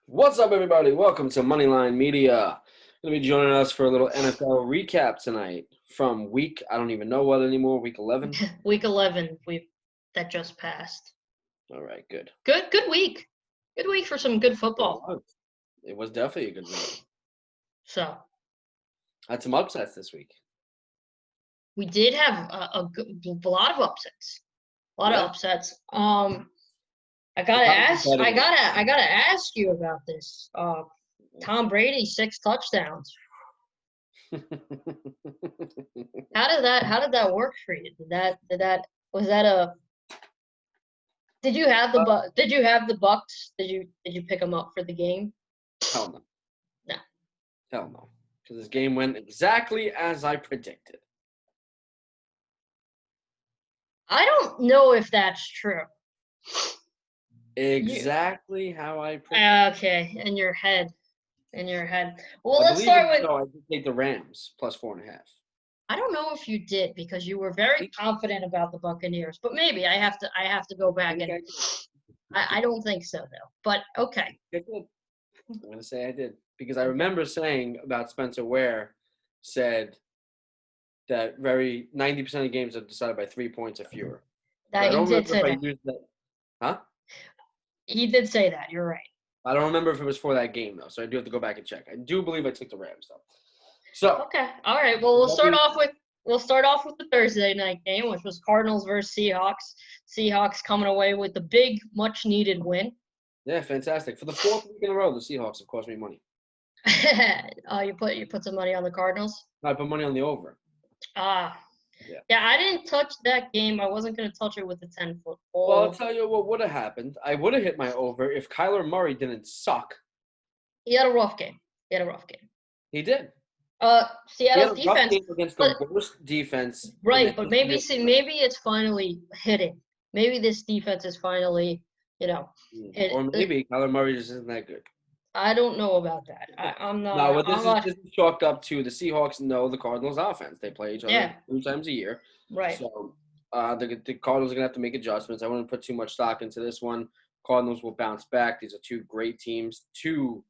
What's up, everybody? Welcome to Moneyline Media. Going to be joining us for a little NFL recap tonight from I don't even know what anymore, week 11. Week 11, that just passed. All right, good. Good week. Good week for some good football. It was definitely a good week. So I had some upsets this week. we did have a lot of upsets. A lot of upsets. I gotta ask you about this. Tom Brady 6 touchdowns. How did that work for you? Did you have the Bucks? Did you pick them up for the game? Hell no. No. Hell no. Because this game went exactly as I predicted. I don't know if that's true. Exactly how I predicted. Okay, in your head. Well, let's start with. I did take the Rams plus 4.5. I don't know if you did because you were very confident about the Buccaneers, but maybe I have to go back and. I don't think so though, but okay. I'm gonna say I did because I remember saying about Spencer Ware said that 90% of games are decided by 3 points or fewer. He did say that. Used that. Huh? He did say that. You're right. I don't remember if it was for that game though, so I do have to go back and check. I do believe I took the Rams though. So okay, all right. Well, we'll start off with the Thursday night game, which was Cardinals versus Seahawks. Seahawks coming away with the big, much-needed win. Yeah, fantastic. For the 4th week in a row, the Seahawks have cost me money. You put some money on the Cardinals? I put money on the over. Yeah, I didn't touch that game. I wasn't going to touch it with the 10-foot pole. Well, I'll tell you what would have happened. I would have hit my over if Kyler Murray didn't suck. He had a rough game. He did. Seattle's defense against the worst defense. Right, but maybe it's finally hitting. Maybe this defense is finally, or maybe Kyler Murray just isn't that good. I don't know about that. I'm not. No, but this is chalked up to the Seahawks know the Cardinals' offense. They play each other 3 times a year. Right. So the Cardinals are going to have to make adjustments. I wouldn't put too much stock into this one. Cardinals will bounce back. These are 2 great teams, 2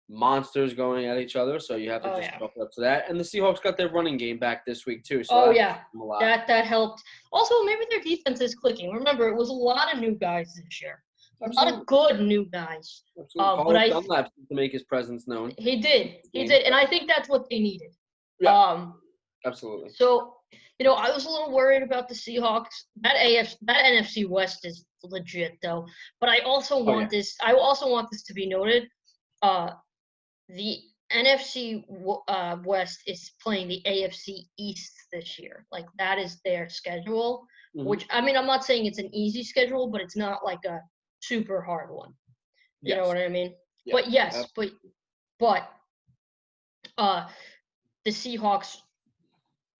monsters going at each other. So you have to just chalk up to that. And the Seahawks got their running game back this week too. So that helped. Also, maybe their defense is clicking. Remember, it was a lot of new guys this year. Absolutely. A lot of good new guys. But Dunlap to make his presence known. He did, and I think that's what they needed. Yeah. Absolutely. So, I was a little worried about the Seahawks. That NFC West is legit, though. But I also want this. I also want this to be noted. The NFC West is playing the AFC East this year. Like, that is their schedule. Mm-hmm. Which, I mean, I'm not saying it's an easy schedule, but it's not like a super hard one. You know what I mean? Yeah. But the Seahawks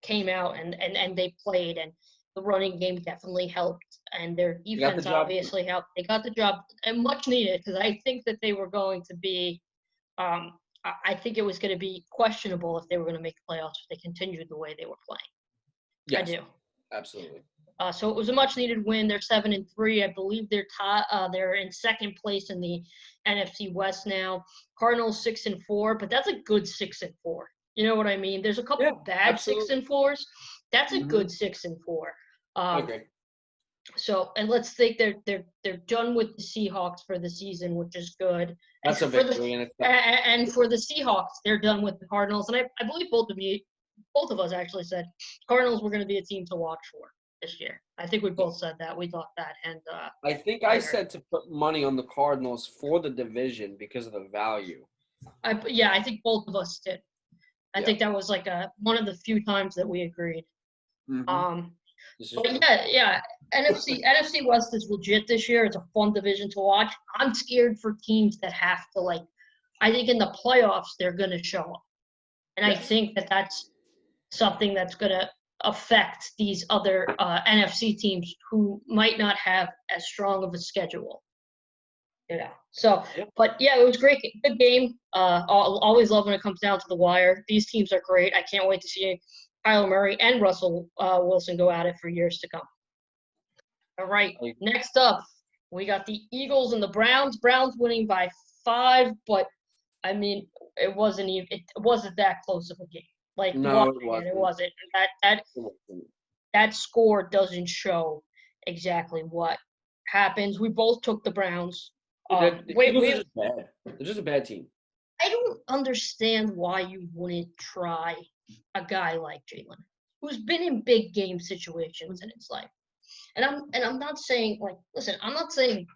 came out and they played, and the running game definitely helped, and their defense obviously helped. They got the job, and much needed, because I think that they were going to be I think it was going to be questionable if they were going to make the playoffs if they continued the way they were playing. Yes, I do. Absolutely. So it was a much-needed win. They're 7-3. I believe they're in second place in the NFC West now. Cardinals 6-4, but that's a good 6-4. You know what I mean? There's a couple of bad 6-4s. That's a good 6-4. Okay. So, and let's think they're done with the Seahawks for the season, which is good. That's a victory. And for the Seahawks, they're done with the Cardinals. And I believe both of us actually said Cardinals were going to be a team to watch for this year. I think we both said that. We thought that. And I think I said to put money on the Cardinals for the division because of the value. I think both of us did. I think that was like one of the few times that we agreed. Mm-hmm. But yeah. NFC West is legit this year. It's a fun division to watch. I'm scared for teams that have to, I think in the playoffs they're going to show up. And I think that that's something that's going to affect these other NFC teams who might not have as strong of a schedule. So, but yeah, it was great. Good game. Always love when it comes down to the wire. These teams are great. I can't wait to see Kyler Murray and Russell Wilson go at it for years to come. All right, next up, We got the Eagles and the Browns. Browns winning by 5, but I mean, it wasn't that close of a game. Like, no, it wasn't. That score doesn't show exactly what happens. We both took the Browns. The Eagles are just bad. They're just a bad team. I don't understand why you wouldn't try a guy like Jalen, who's been in big game situations in his life. And I'm not saying, like, listen, I'm not saying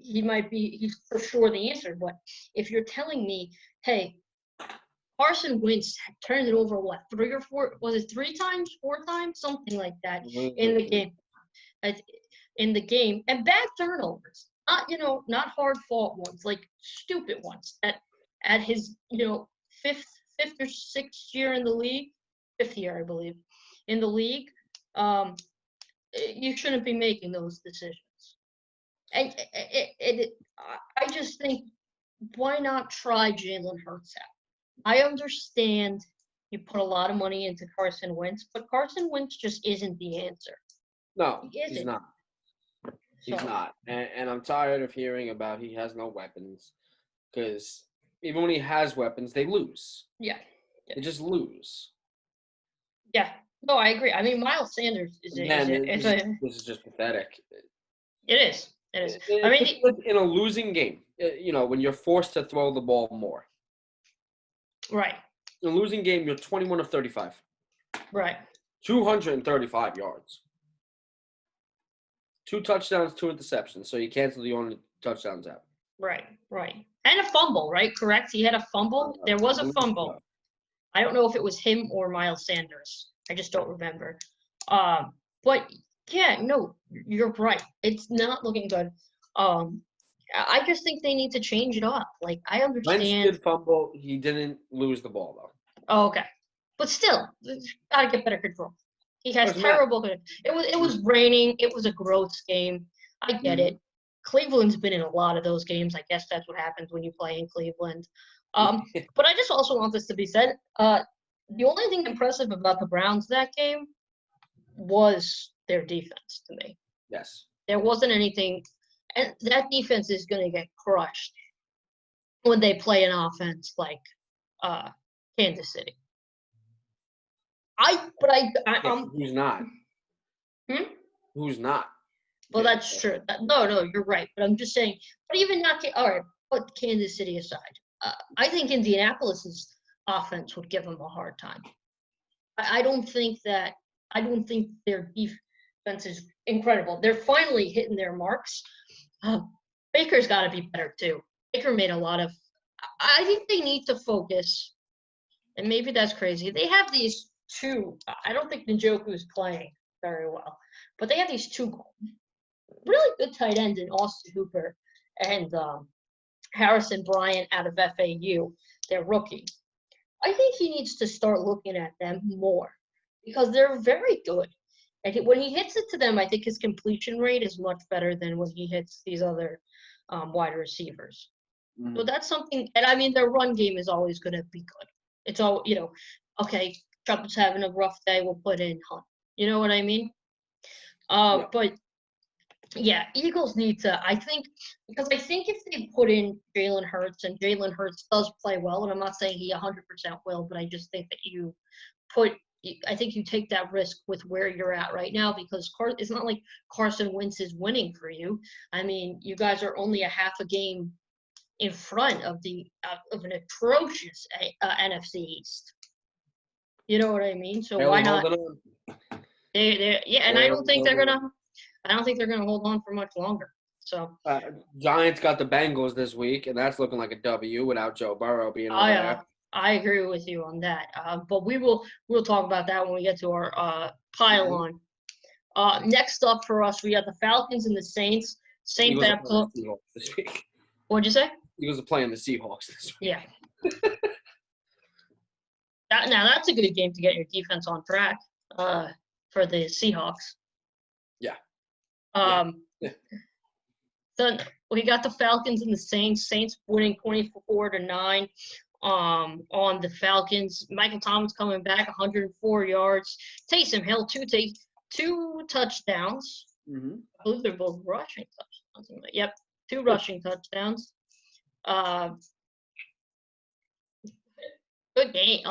he's for sure the answer, but if you're telling me, hey, Carson Wentz turned it over, what, 3 or 4? Was it 3 times, 4 times, something like that in the game? And bad turnovers, not hard fought ones, like stupid ones. At his fifth or sixth year in the league, 5th year I believe, in the league, you shouldn't be making those decisions. And I just think, why not try Jalen Hurts out? I understand you put a lot of money into Carson Wentz, but Carson Wentz just isn't the answer. No, he's not. He's not. And I'm tired of hearing about he has no weapons, because even when he has weapons, they lose. Yeah. They just lose. Yeah. No, I agree. I mean, Miles Sanders this is just pathetic. It is. I mean, in a losing game, when you're forced to throw the ball more. Right. In a losing game, you're 21 of 35. Right. 235 yards. 2 touchdowns, 2 interceptions. So you cancel the only touchdowns out. Right. And a fumble, right? Correct? He had a fumble. There was a fumble. I don't know if it was him or Miles Sanders. I just don't remember. But yeah, no, you're right. It's not looking good. I just think they need to change it up. Like, I understand. Wentz did fumble. He didn't lose the ball, though. Oh, okay. But still, gotta get better control. He has terrible. It was raining. It was a gross game. I get it. Cleveland's been in a lot of those games. I guess that's what happens when you play in Cleveland. But I just also want this to be said. The only thing impressive about the Browns that game was their defense to me. Yes. There wasn't anything, and that defense is going to get crushed when they play an offense like Kansas City. Who's not? Who's not? Well, that's true. No, you're right. But I'm just saying. But even not. All right. Put Kansas City aside. I think Indianapolis's offense would give them a hard time. I don't think their defense is incredible. They're finally hitting their marks. Baker's got to be better too. Baker made a lot of. I think they need to focus, and maybe that's crazy. They have these 2. I don't think Njoku is playing very well, but they have these 2 really good tight ends in Austin Hooper and Harrison Bryant out of FAU. They're rookie. I think he needs to start looking at them more because they're very good. And when he hits it to them, I think his completion rate is much better than when he hits these other wide receivers. Mm-hmm. So that's something. And I mean, their run game is always going to be good. It's all, okay, Chubb's having a rough day, we'll put in Hunt. You know what I mean? Yeah. But yeah, Eagles need to, I think if they put in Jalen Hurts, and Jalen Hurts does play well, and I'm not saying he 100% will, but I just think that I think you take that risk with where you're at right now, because it's not like Carson Wentz is winning for you. I mean, you guys are only a half a game in front of an atrocious NFC East. You know what I mean? So why not? And I don't think they're gonna hold on for much longer. So Giants got the Bengals this week, and that's looking like a W without Joe Burrow being over there. I agree with you on that. But we'll talk about that when we get to our pile on. Next up for us, we got the Falcons and the Saints. Saints have this week. What'd you say? Eagles are playing the Seahawks this week. Yeah. Now that's a good game to get your defense on track for the Seahawks. Yeah. So we got the Falcons and the Saints. Saints winning 24-9 on the Falcons. Michael Thomas coming back, 104 yards. Taysom Hill, two touchdowns. Mm-hmm. I believe they're both rushing touchdowns. Yep, 2 rushing touchdowns. Good game,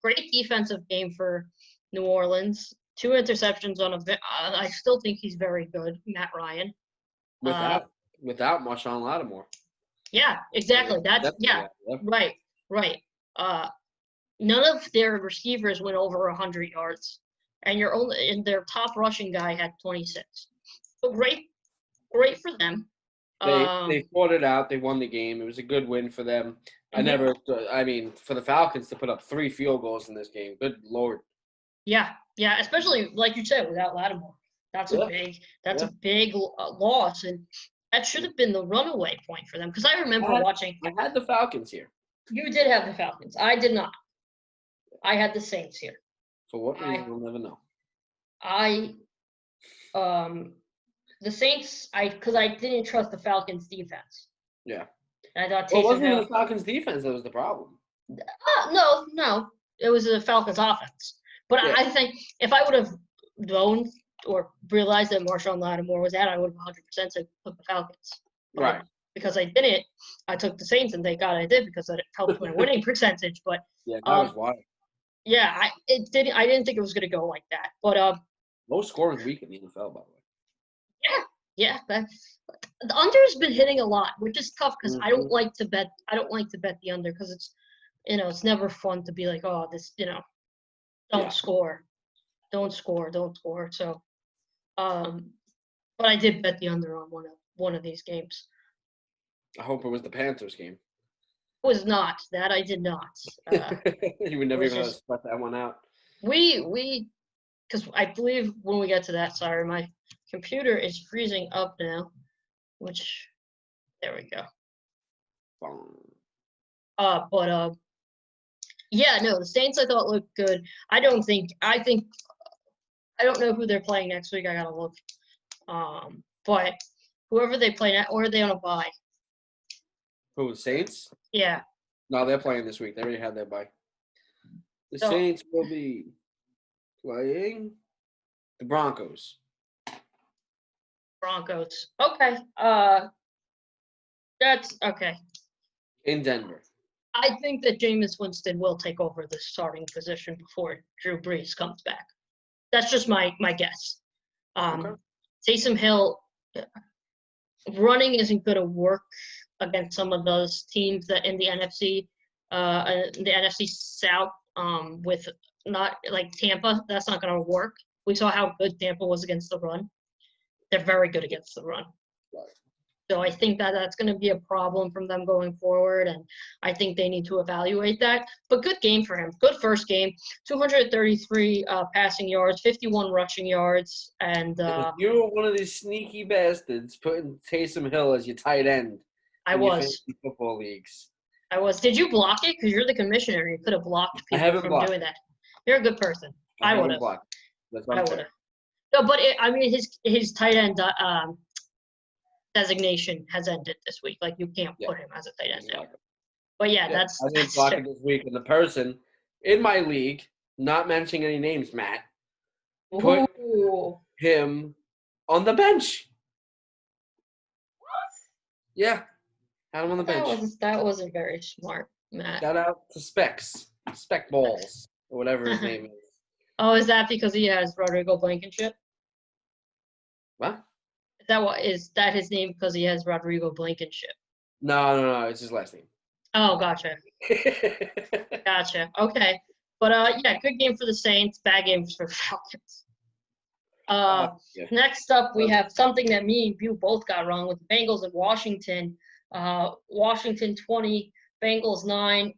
great defensive game for New Orleans. 2 interceptions on I still think he's very good, Matt Ryan. Without Marshawn Lattimore. Yeah, exactly. Right. None of their receivers went over 100 yards, and their top rushing guy had 26. So great for them. They fought it out. They won the game. It was a good win for them. For the Falcons to put up 3 field goals in this game. Good Lord. Yeah, especially like you said, without Lattimore. That's a big loss, and that should have been the runaway point for them. Because I remember watching. I had the Falcons here. You did have the Falcons. I did not. I had the Saints here. For what reason, we'll never know. The Saints, because I didn't trust the Falcons' defense. Yeah. And I thought it wasn't even the Falcons' defense that was the problem. No. It was the Falcons' offense. But I think if I would have known or realized that Marshawn Lattimore was out, I would have 100% took the Falcons. Right. Because I didn't, I took the Saints, and thank God I did because it helped my winning percentage. But yeah, that was wild. Yeah, I didn't think it was going to go like that. But low scoring week in the NFL, by the way. Yeah. The under's been hitting a lot, which is tough because I don't like to bet. I don't like to bet the under because it's never fun to be like, oh, this, don't score. So, but I did bet the under on one of these games. I hope it was the Panthers game. It was not. That I did not. You would never even have to sweat that one out. We because I believe when we get to that, sorry, my computer is freezing up now, there we go. The Saints I thought looked good. I don't know who they're playing next week. I gotta look. But whoever they play or are they on a bye? Who, the Saints? Yeah. No, they're playing this week. They already had their bye. The Saints will be playing the Broncos. Okay. That's okay. In Denver. I think that Jameis Winston will take over the starting position before Drew Brees comes back. That's just my guess. Taysom Hill, running isn't going to work against some of those teams that in the NFC South, with not like Tampa. That's not going to work. We saw how good Tampa was against the run. They're very good against the run. So I think that's going to be a problem from them going forward, and I think they need to evaluate that. But good game for him. Good first game. 233 passing yards, 51 rushing yards, and you were one of these sneaky bastards putting Taysom Hill as your tight end. I was. Football leagues. I was. Did you block it? Because you're the commissioner. You could have blocked people from doing that. You're a good person. I would have. That's what I'm saying. No, but his tight end designation has ended this week. Like, you can't put him as a tight end now. But I didn't block it this week, and the person in my league, not mentioning any names, Matt, put him on the bench. What? Yeah, had him on the bench. That wasn't very smart, Matt. Shout out to Spec Balls, or whatever his name is. Oh, is that because he has Rodrigo Blankenship? What? Is that his name because he has Rodrigo Blankenship? No, it's his last name. Oh, gotcha. Okay. But good game for the Saints, bad games for Falcons. Next up, we have something that me and you both got wrong with the Bengals and Washington. Washington 20, Bengals 9.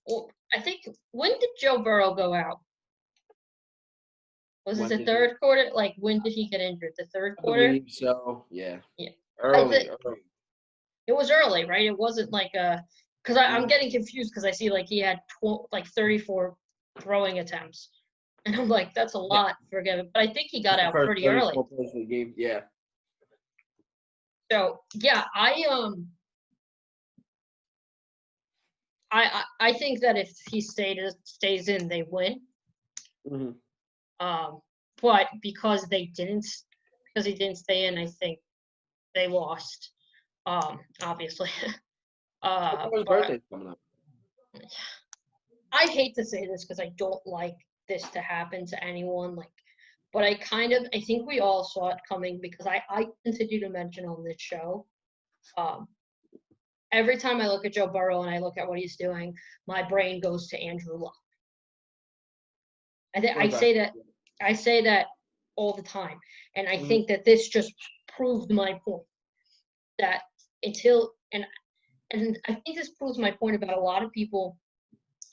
Well, I think, when did Joe Burrow go out? Was it the third quarter? Like, when did he get injured? The third quarter? I believe so, yeah. Yeah. Early. It was early, right? It wasn't like because I'm getting confused because I see like he had 34 throwing attempts. And I'm like, that's a lot for him. But I think he got out pretty early. Game. Yeah. So, I think that if he stays in, they win. Mm-hmm. But because he didn't stay in, I think they lost, obviously. His birthday's coming up. I hate to say this because I don't like this to happen to anyone, but I think we all saw it coming because I continue to mention on this show, every time I look at Joe Burrow and I look at what he's doing, my brain goes to Andrew Luck. I say that all the time, and I think that this just proved my point. That and I think this proves my point about a lot of people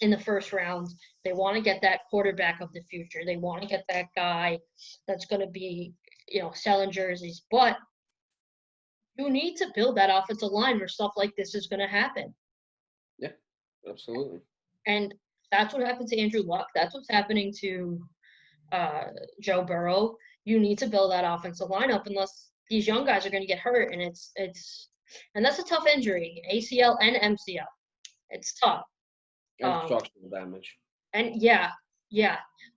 in the first round. They want to get that quarterback of the future. They want to get that guy that's going to be, selling jerseys. But you need to build that offensive line where stuff like this is going to happen. Yeah, absolutely. And that's what happened to Andrew Luck. That's what's happening to Joe Burrow. You need to build that offensive lineup unless these young guys are going to get hurt. And and that's a tough injury, ACL and MCL. It's tough. And structural damage. And yeah.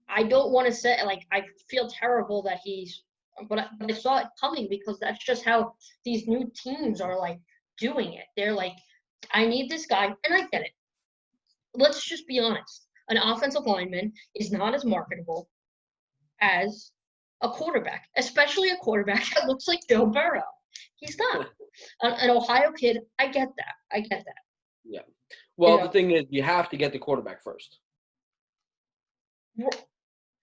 I don't want to say, I feel terrible that but I saw it coming because that's just how these new teams are, doing it. They're like, I need this guy, and I get it. Let's just be honest. An offensive lineman is not as marketable as a quarterback, especially a quarterback that looks like Joe Burrow. He's not. An Ohio kid, I get that. Yeah. Well, the thing is, you have to get the quarterback first. You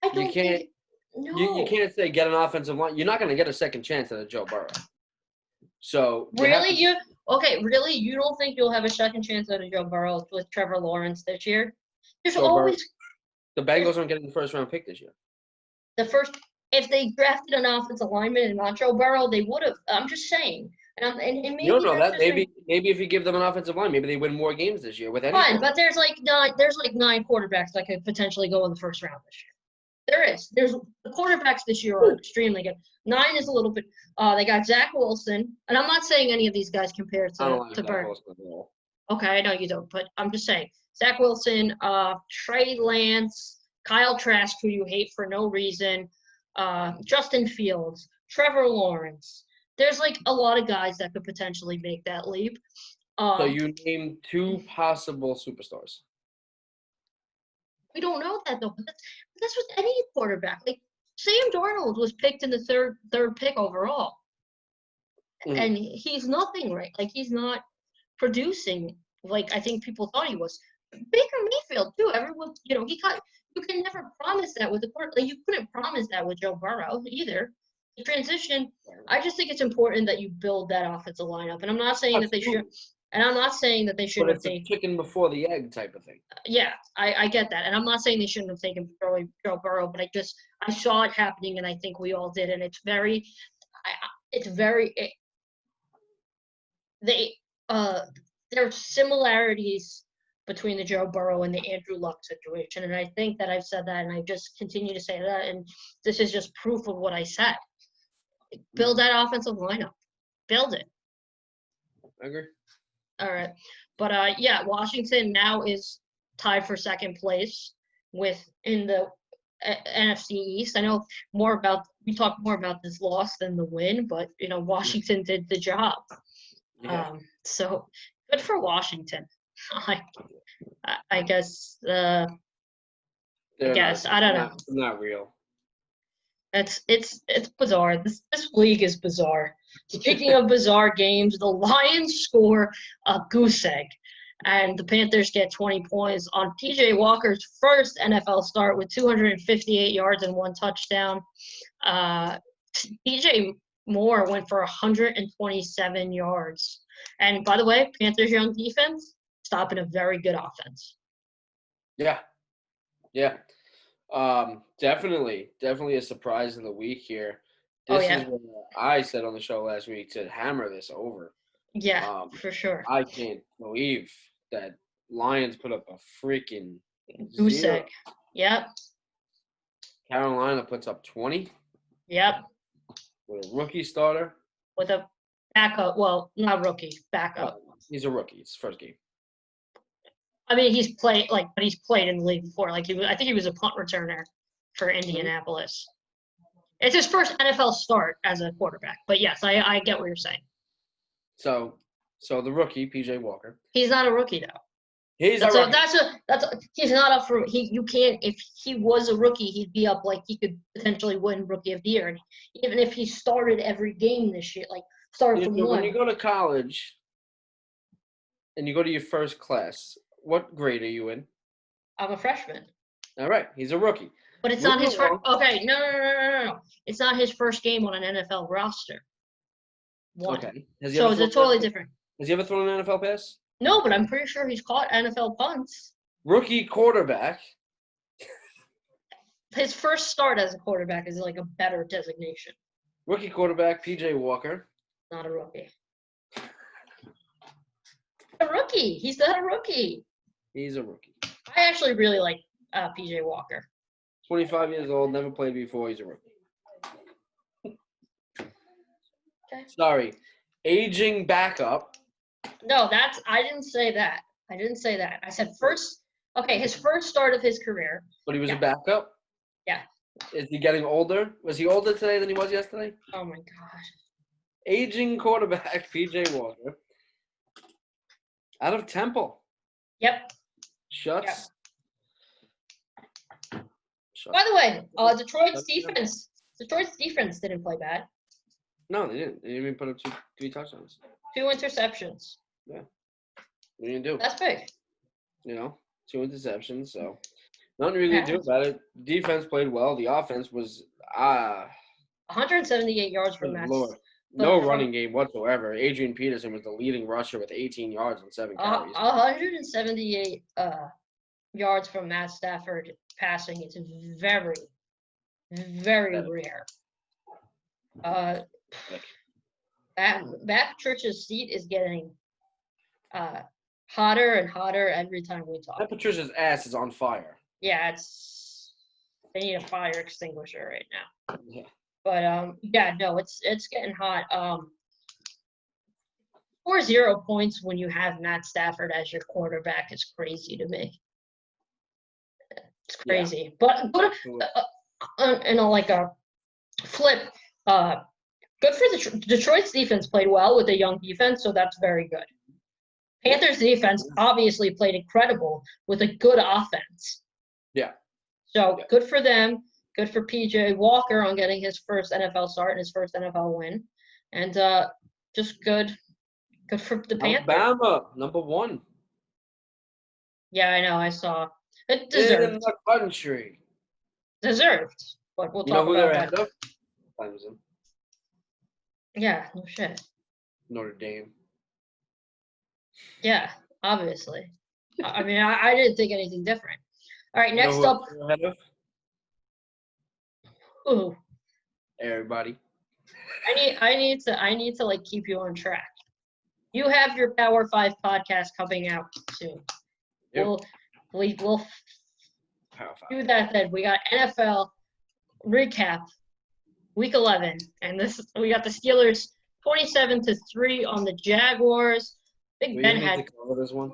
can't say get an offensive line. You're not going to get a second chance at a Joe Burrow. So really, you don't think you'll have a second chance at a Joe Burrow with Trevor Lawrence this year? There's always the Bengals aren't getting the first round pick this year. If they drafted an offensive lineman and not Joe Burrow, they would have. I'm just saying. And maybe you don't know that. Maybe if you give them an offensive line, maybe they win more games this year with any. Fine, but there's 9 quarterbacks that could potentially go in the first round this year. There's the quarterbacks this year are extremely good. 9 is a little bit. They got Zach Wilson, and I'm not saying any of these guys compared to Burrow. Okay, I know you don't, but I'm just saying Zach Wilson, Trey Lance, Kyle Trask, who you hate for no reason, Justin Fields, Trevor Lawrence. There's a lot of guys that could potentially make that leap. So you named 2 possible superstars. We don't know that though. But that's with any quarterback. Sam Darnold was picked in the third pick overall, and he's nothing right. He's not producing I think people thought he was. Baker Mayfield too. Everyone, he got. You can never promise that with the quarterback. You couldn't promise that with Joe Burrow either. The transition, I just think it's important that you build that offensive lineup. And I'm not saying that they should. And I'm not saying that they shouldn't have taken chicken before the egg type of thing. Yeah, I get that. And I'm not saying they shouldn't have taken Joe Burrow, but I saw it happening, and I think we all did. And there are similarities between the Joe Burrow and the Andrew Luck situation. And I think that I've said that, and I just continue to say that. And this is just proof of what I said. Build that offensive lineup. Build it. I agree. All right. But, Washington now is tied for second place in the NFC East. I know we talk more about this loss than the win, but, Washington did the job. Yeah. So good for Washington. I guess, I don't know. It's not real. It's bizarre. This league is bizarre. Speaking of bizarre games, the Lions score a goose egg, and the Panthers get 20 points on P.J. Walker's first NFL start with 258 yards and 1 touchdown. P.J. Moore went for 127 yards. And by the way, Panthers' young defense stopping a very good offense. Yeah. Definitely a surprise of the week here. This is what I said on the show last week to hammer this over. Yeah, for sure. I can't believe that Lions put up a freaking goose egg. Yep. Carolina puts up 20. Yep. With a rookie starter. With a backup. Well, not rookie, backup. He's a rookie. It's his first game. I mean, he's played in the league before. I think he was a punt returner for Indianapolis. It's his first NFL start as a quarterback. But yes, I get what you're saying. So the rookie, P.J. Walker. He's not a rookie, though. He's he's not up for you can't if he was a rookie he'd be up like he could potentially win Rookie of the Year, and even if he started every game this year, like started from one. When you go to college and you go to your first class, what grade are you in? I'm a freshman. All right, he's a rookie. But it's not his first. Okay, no. It's not his first game on an NFL roster. One. Okay. So it's totally different. Has he ever thrown an NFL pass? No, but I'm pretty sure he's caught NFL punts. Rookie quarterback. His first start as a quarterback is like a better designation. Rookie quarterback, P.J. Walker. Not a rookie. A rookie. He's not a rookie. He's a rookie. I actually really like P.J. Walker. 25 years old, never played before. He's a rookie. Okay. Sorry. Aging backup. No, I didn't say that. I said first. Okay, his first start of his career. But he was a backup? Yeah. Is he getting older? Was he older today than he was yesterday? Oh, my gosh. Aging quarterback, P.J. Walker. Out of Temple. Yep. Shuts. Yep. By the way, Detroit's defense didn't play bad. No, they didn't. They didn't even put up 3 touchdowns. 2 interceptions. Yeah. What are you going to do? That's big. 2 interceptions, so nothing really to do about it. Defense played well. The offense was 178 yards from Matt. No running game whatsoever. Adrian Peterson was the leading rusher with 18 yards on 7 carries. 178 yards from Matt Stafford passing is very, very rare. Matt Patricia's seat is getting hotter and hotter every time we talk. Matt Patricia's ass is on fire. Yeah, they need a fire extinguisher right now. Yeah. But it's getting hot. 4-0 points when you have Matt Stafford as your quarterback is crazy to me. It's crazy. Yeah. But like a flip, good for Detroit's defense played well with a young defense, so that's very good. Panthers defense obviously played incredible with a good offense. Yeah. So good for them. Good for P.J. Walker on getting his first NFL start and his first NFL win. And just good for the Panthers. Alabama, number 1. Yeah, I know. I saw. It deserved. In the country. Deserved. But we'll talk about that. Clemson. Yeah, no shit. Notre Dame. Yeah, obviously. I mean, I didn't think anything different. All right, next up. Ooh. Everybody. I need to like keep you on track. You have your Power 5 podcast coming out soon. Yep. We'll do that then. We got NFL recap week 11, and we got the Steelers 27-3 on the Jaguars. Big Ben had. To cover this one?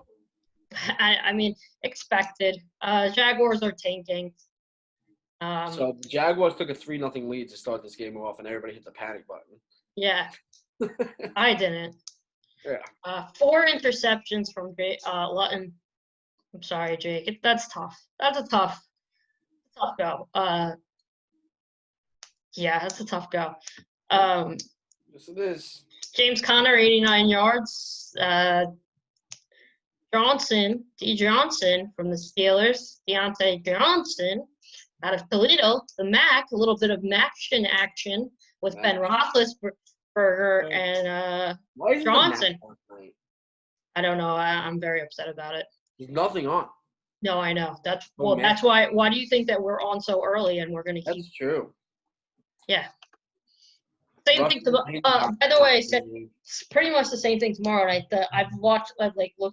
I mean, expected. Jaguars are tanking. So the Jaguars took a 3-0 lead to start this game off, and everybody hit the panic button. Yeah, I didn't. Yeah. 4 interceptions from Lutton. I'm sorry, Jake. That's tough. That's a tough go. Yeah, that's a tough go. Yes, it is. James Conner, 89 yards. D. Johnson from the Steelers. Deontay Johnson out of Toledo. The Mac, a little bit of action with Ben Roethlisberger and Johnson. I don't know. I'm very upset about it. There's nothing on. No, I know. That's why. Why do you think that we're on so early and we're going to keep? That's true. Yeah. Same thing. By the way, it's pretty much the same thing tomorrow night. I've looked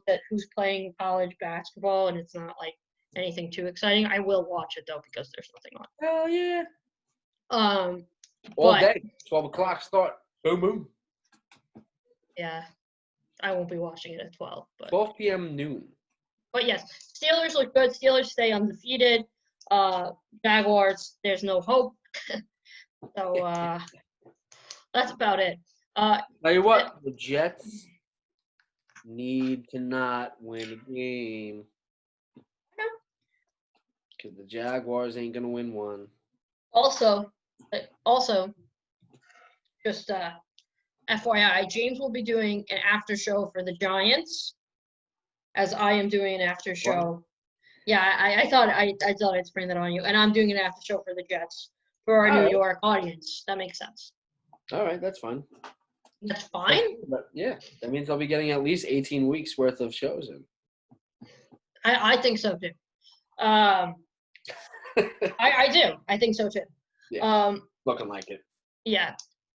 at who's playing college basketball, and it's not like anything too exciting. I will watch it though because there's nothing on. Hell yeah. All day, 12 o'clock start. Boom, boom. Yeah, I won't be watching it at 12. But 12 p.m. noon. But yes, Steelers look good. Steelers stay undefeated. Jaguars, there's no hope. So that's about it. Tell you what, the Jets need to not win a game because the Jaguars ain't gonna win one. Also, just FYI, James will be doing an after show for the Giants, as I am doing an after show. What? Yeah, I thought I'd spring that on you, and I'm doing an after show for the Jets for our New York audience. That makes sense. All right, that's fine. That's fine? But yeah, that means I'll be getting at least 18 weeks worth of shows in. I think so too. I do. I think so too. Yeah, looking like it. Yeah.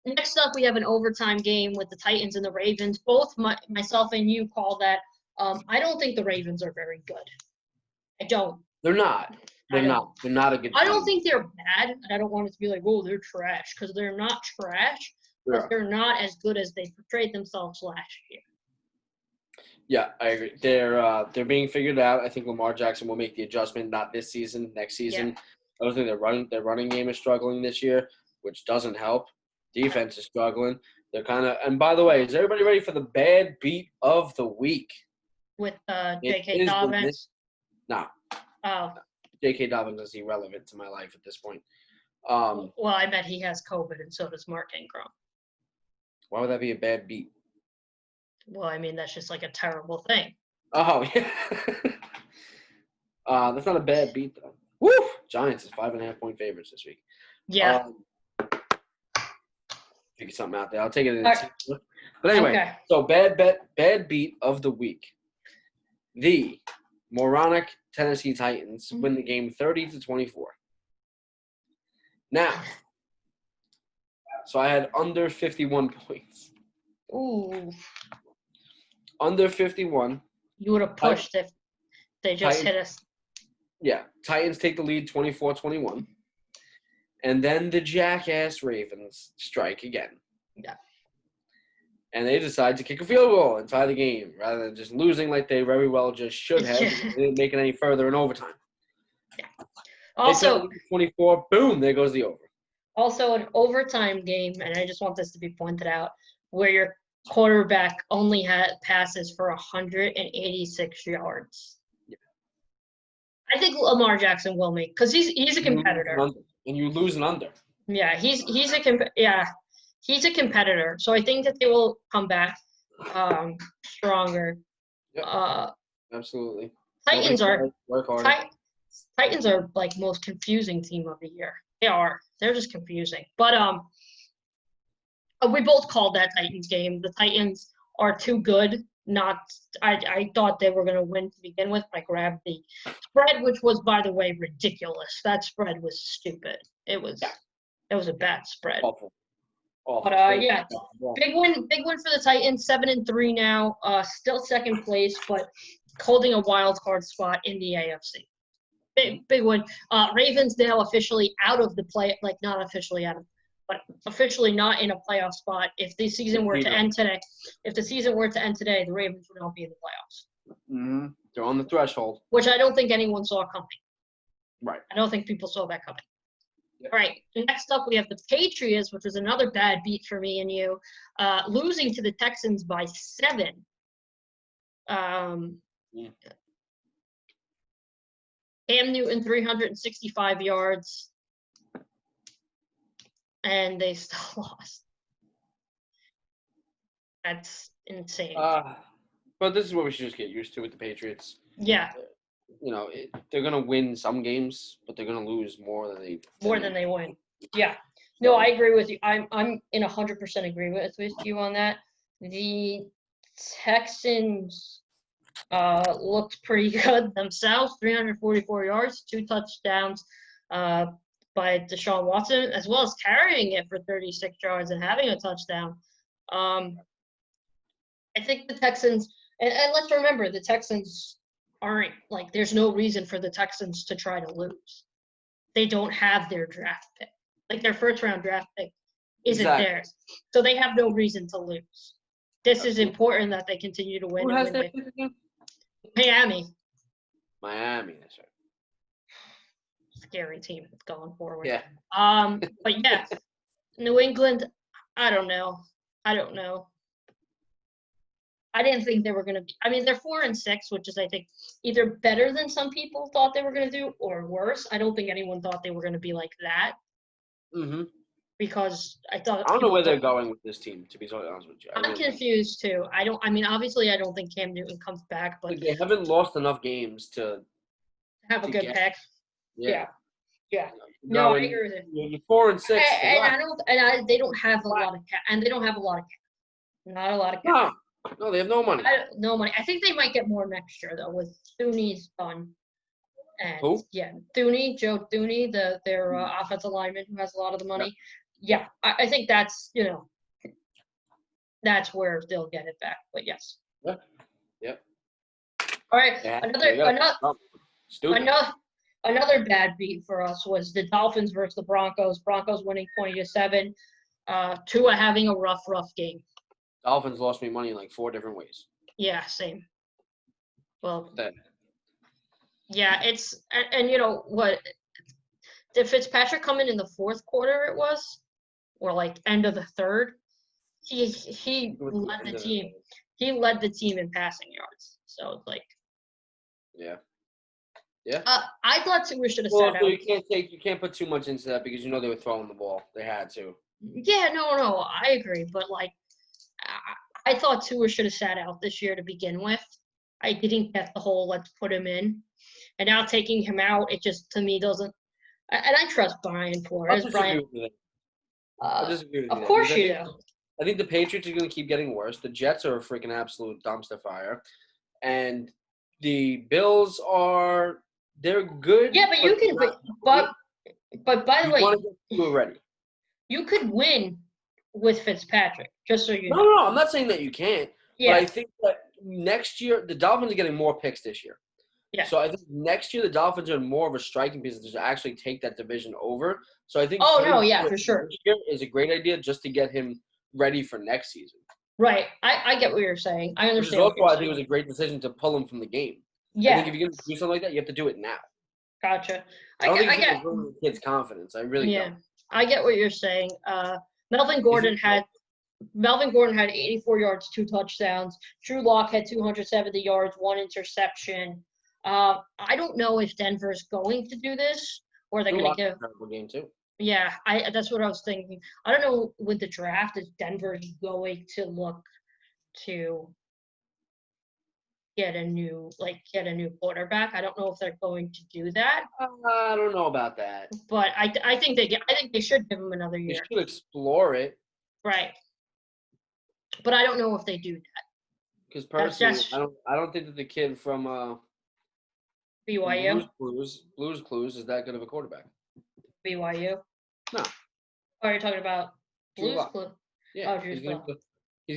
Next up, we have an overtime game with the Titans and the Ravens. Both myself and you call that. I don't think the Ravens are very good. I don't. They're not. They're not. They're not a good team. I don't think they're bad, and I don't want it to be like, oh, they're trash, because they're not trash. But they're not as good as they portrayed themselves last year. Yeah, I agree. They're being figured out. I think Lamar Jackson will make the adjustment, not this season, next season. Yeah. I don't think their running game is struggling this year, which doesn't help. Defense is struggling. They're kind of – and by the way, is everybody ready for the bad beat of the week? With J.K. Dobbins? No. Oh. J.K. Dobbins is irrelevant to my life at this point. Well, I bet he has COVID, and so does Mark Ingram. Why would that be a bad beat? Well, I mean, that's just like a terrible thing. Oh, yeah. That's not a bad beat, though. Woo! Giants is 5.5-point favorites this week. Yeah. Figure something out there. I'll take it in. But anyway, So bad beat of the week. The moronic Tennessee Titans win the game 30-24. Now, so I had under 51 points. Ooh. Under 51. You would have pushed if they just hit us. Yeah. Titans take the lead 24-21. And then the jackass Ravens strike again. Yeah. And they decide to kick a field goal and tie the game rather than just losing like they very well just should have. They didn't make it any further in overtime. Yeah. Also, 24, boom, there goes the over. Also, an overtime game, and I just want this to be pointed out, where your quarterback only had passes for 186 yards. Yeah. I think Lamar Jackson will make, because he's a competitor. And you lose an under. Yeah, he's a competitor. So I think that they will come back stronger. Yep. Absolutely. Titans are like most confusing team of the year. They are. They're just confusing. But we both called that Titans game. The Titans are too good. I thought they were going to win to begin with. I grabbed the spread, which was, by the way, ridiculous. That spread was stupid. It was a bad spread. Awful. But big win for the Titans. 7-3 now. Still second place, but holding a wild card spot in the AFC. Big win. Ravens now officially out of the play, like not officially out of, but officially not in a playoff spot. If the season were to end today, the Ravens would not be in the playoffs. Mm-hmm. They're on the threshold. Which I don't think anyone saw coming. Right. I don't think people saw that coming. Yep. All right. Next up, we have the Patriots, which was another bad beat for me and you, losing to the Texans by 7. Cam Newton, 365 yards, and they still lost. That's insane. But this is what we should just get used to with the Patriots. Yeah. They're going to win some games, but they're going to lose more than they win. Yeah. No, I agree with you. I'm in 100% agreement with you on that. The Texans looked pretty good themselves. 344 yards, 2 touchdowns by Deshaun Watson, as well as carrying it for 36 yards and having a touchdown. I think the Texans, and let's remember, the Texans aren't, like, there's no reason for the Texans to try to lose. They don't have their draft pick. Like, their first-round draft pick isn't theirs. So they have no reason to lose. This is important that they continue to win. Who has their pick again? Miami, that's right. Scary team that's going forward. Yeah. But yeah, New England, I don't know. I don't know. I didn't think they were going to be. I mean, they're 4-6, which is, I think, either better than some people thought they were going to do or worse. I don't think anyone thought they were going to be like that. Mm-hmm. Because I thought. I don't know where they're going with this team, to be totally honest with you. I'm confused, too. I mean, obviously, I don't think Cam Newton comes back, but. They haven't lost enough games to have a good pick. Yeah. No, I agree with it. You're 4-6. They don't have a lot of cap, and they don't have a lot of cap. Not a lot of cap. No, they have no money. No money. I think they might get more next year though, with Thuney's done. And who? Yeah, Joe Thuney, their offensive lineman who has a lot of the money. Yeah, I think that's that's where they'll get it back. But yes. Yeah. All right. Another bad beat for us was the Dolphins versus the Broncos. Broncos winning 20-7. Tua having a rough game. Dolphins lost me money in like 4 different ways. Yeah, same. Well, yeah, it's and you know what? Did Fitzpatrick come in the fourth quarter? It was, or like end of the third. He led the team. He led the team in passing yards. So it's like. Yeah. Yeah. I thought Tua should have sat out. You can't put too much into that because they were throwing the ball. They had to. Yeah, no, I agree, but like, I thought Tua should have sat out this year to begin with. I didn't get the whole let's put him in, and now taking him out, it just to me doesn't. And I trust Brian Flores. I disagree with you. Of course you do. I think the Patriots are going to keep getting worse. The Jets are a freaking absolute dumpster fire, and the Bills they're good. Yeah, but you can. But by the way, you could win with Fitzpatrick. Just so you know. No. I'm not saying that you can't. Yeah. But I think that next year the Dolphins are getting more picks this year. Yeah. So I think next year the Dolphins are in more of a striking position to actually take that division over. So I think. Oh no! Yeah, for sure. This year is a great idea just to get him ready for next season. Right. I get what you're saying. I understand. Which is also I think it was a great decision to pull him from the game. Yeah. I think if you're going to do something like that, you have to do it now. Gotcha. I don't think it's ruin the kid's confidence. I really don't. I get what you're saying. Melvin Gordon had 84 yards, 2 touchdowns. Drew Lock had 270 yards, 1 interception. I don't know if Denver's going to do this or they're going to give. A game too. Yeah, that's what I was thinking. I don't know with the draft if Denver's going to look to get a new quarterback. I don't know if they're going to do that. I don't know about that. But I think they should give him another year. They should explore it. Right. But I don't know if they do that. Because personally, I don't think that the kid from BYU Blues Clues is that good of a quarterback. BYU. No. Oh, you're talking about Blues Clues? Yeah. Oh, he's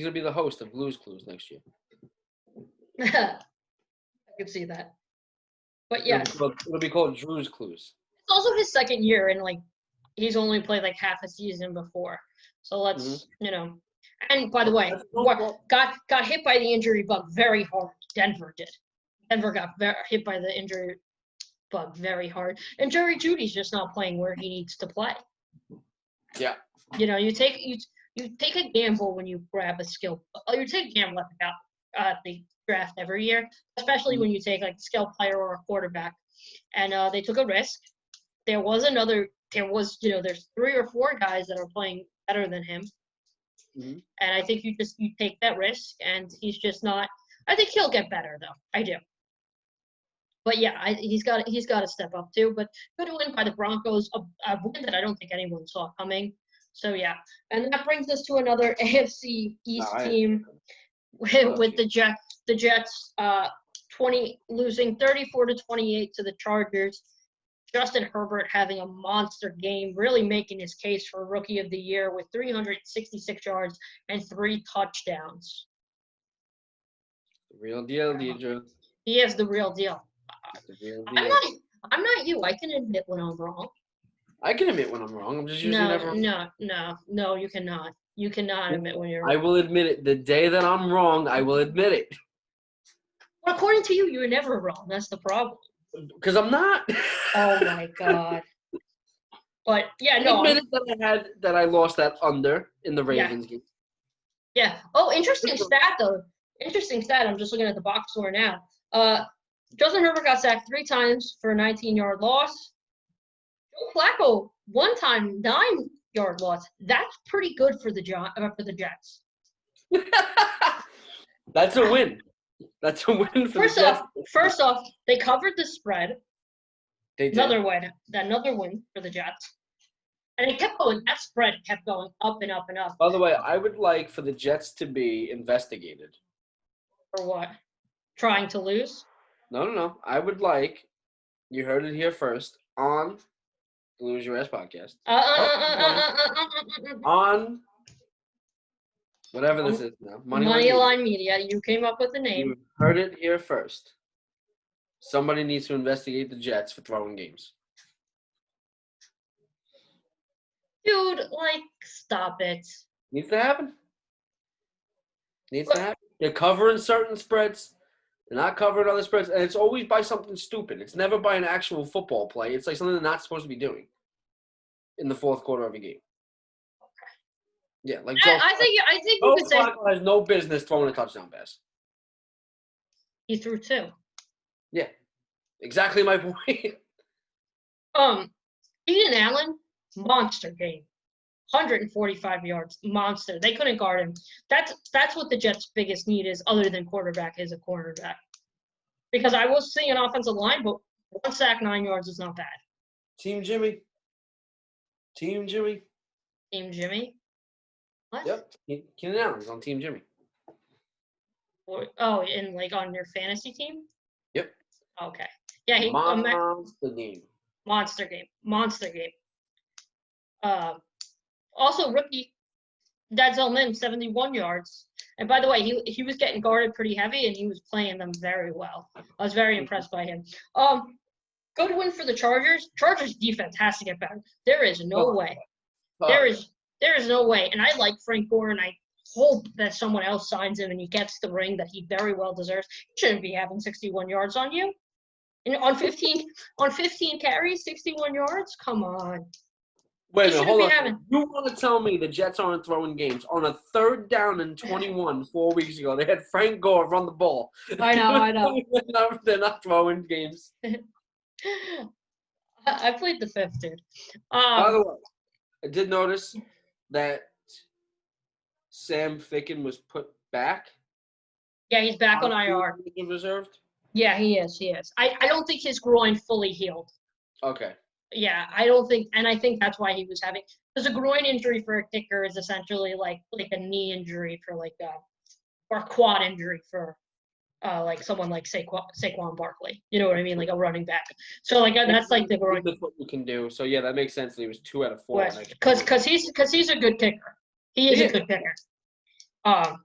gonna be the host of Blues Clues next year. I could see that. But yeah. It'll be called Drew's Clues. It's also his second year, and like he's only played like half a season before. So let's And by the way, got hit by the injury bug very hard. Denver did. Denver got hit by the injury bug very hard. And Jerry Jeudy's just not playing where he needs to play. Yeah. You take a gamble when you grab a skill. You take a gamble at the draft every year, especially when you take like a skill player or a quarterback. And they took a risk. There's 3 or 4 guys that are playing better than him. Mm-hmm. And I think you take that risk, and he's just not. I think he'll get better though. I do. But yeah, he's got to step up too. But good win by the Broncos, a win that I don't think anyone saw coming. So yeah, and that brings us to another AFC East team with the Jets. The Jets, losing 34-28 to the Chargers. Justin Herbert having a monster game, really making his case for Rookie of the Year with 366 yards and 3 touchdowns. The real deal, Deidre. He is the real deal. I'm not you. I can admit when I'm wrong. I can admit when I'm wrong. I'm just usually never wrong. No, you cannot. You cannot admit when you're wrong. I will admit it. The day that I'm wrong, I will admit it. Well, according to you, you're never wrong. That's the problem. Because I'm not. Oh my God. But yeah, no. I admitted that I lost that under in the Ravens game. Yeah. Oh, interesting stat though. Interesting stat. I'm just looking at the box score now. Justin Herbert got sacked 3 times for a 19-yard loss. Joe Flacco 1 time, 9-yard loss. That's pretty good for the Jets. That's a win. That's a win for the Jets. First off, they covered the spread. They did. Another win for the Jets. And it kept going. That spread kept going up and up and up. By the way, I would like for the Jets to be investigated. For what? Trying to lose? No. I would like, you heard it here first, on the Lose Your Ass podcast. On whatever this is now. Moneyline Media. You came up with the name. You heard it here first. Somebody needs to investigate the Jets for throwing games. Dude, stop it. Needs to happen. They're covering certain spreads. They're not covering other spreads. And it's always by something stupid. It's never by an actual football play. It's like something they're not supposed to be doing in the fourth quarter of a game. Okay. Yeah, like I think you could say Flacco has no business throwing a touchdown pass. He threw 2. Yeah. Exactly my point. Keenan Allen, monster game. 145 yards, monster. They couldn't guard him. That's what the Jets' biggest need is, other than quarterback, is a cornerback. Because I was seeing an offensive line, but 1 sack, 9 yards is not bad. Team Jimmy. Team Jimmy? What? Yep. Keenan Allen's on Team Jimmy. On your fantasy team? Yep. Okay. Yeah, Monster game. Also, rookie Denzel Mims, 71 yards. And by the way, he was getting guarded pretty heavy, and he was playing them very well. I was very impressed by him. Good win for the Chargers. Chargers defense has to get better. There is no way. There is no way. And I like Frank Gore, and I hope that someone else signs him and he gets the ring that he very well deserves. He shouldn't be having 61 yards on you. And on 15 carries, 61 yards? Come on. Wait a minute, hold on. You want to tell me the Jets aren't throwing games? On a 3rd down and 21 4 weeks ago, they had Frank Gore run the ball. I know. They're not throwing games. I played the 5th, dude. By the way, I did notice that Sam Ficken was put back. Yeah, he's back on IR. Reserved? Yeah, he is. I don't think his groin fully healed. Okay. Yeah, I don't think, and I think that's why he was having, because a groin injury for a kicker is essentially like a knee injury for or a quad injury for someone like Saquon Barkley. You know what I mean? Like a running back. So that's like the groin. That's what you can do. So yeah, that makes sense. He was 2 out of 4. Because he's a good kicker. He is a good kicker. I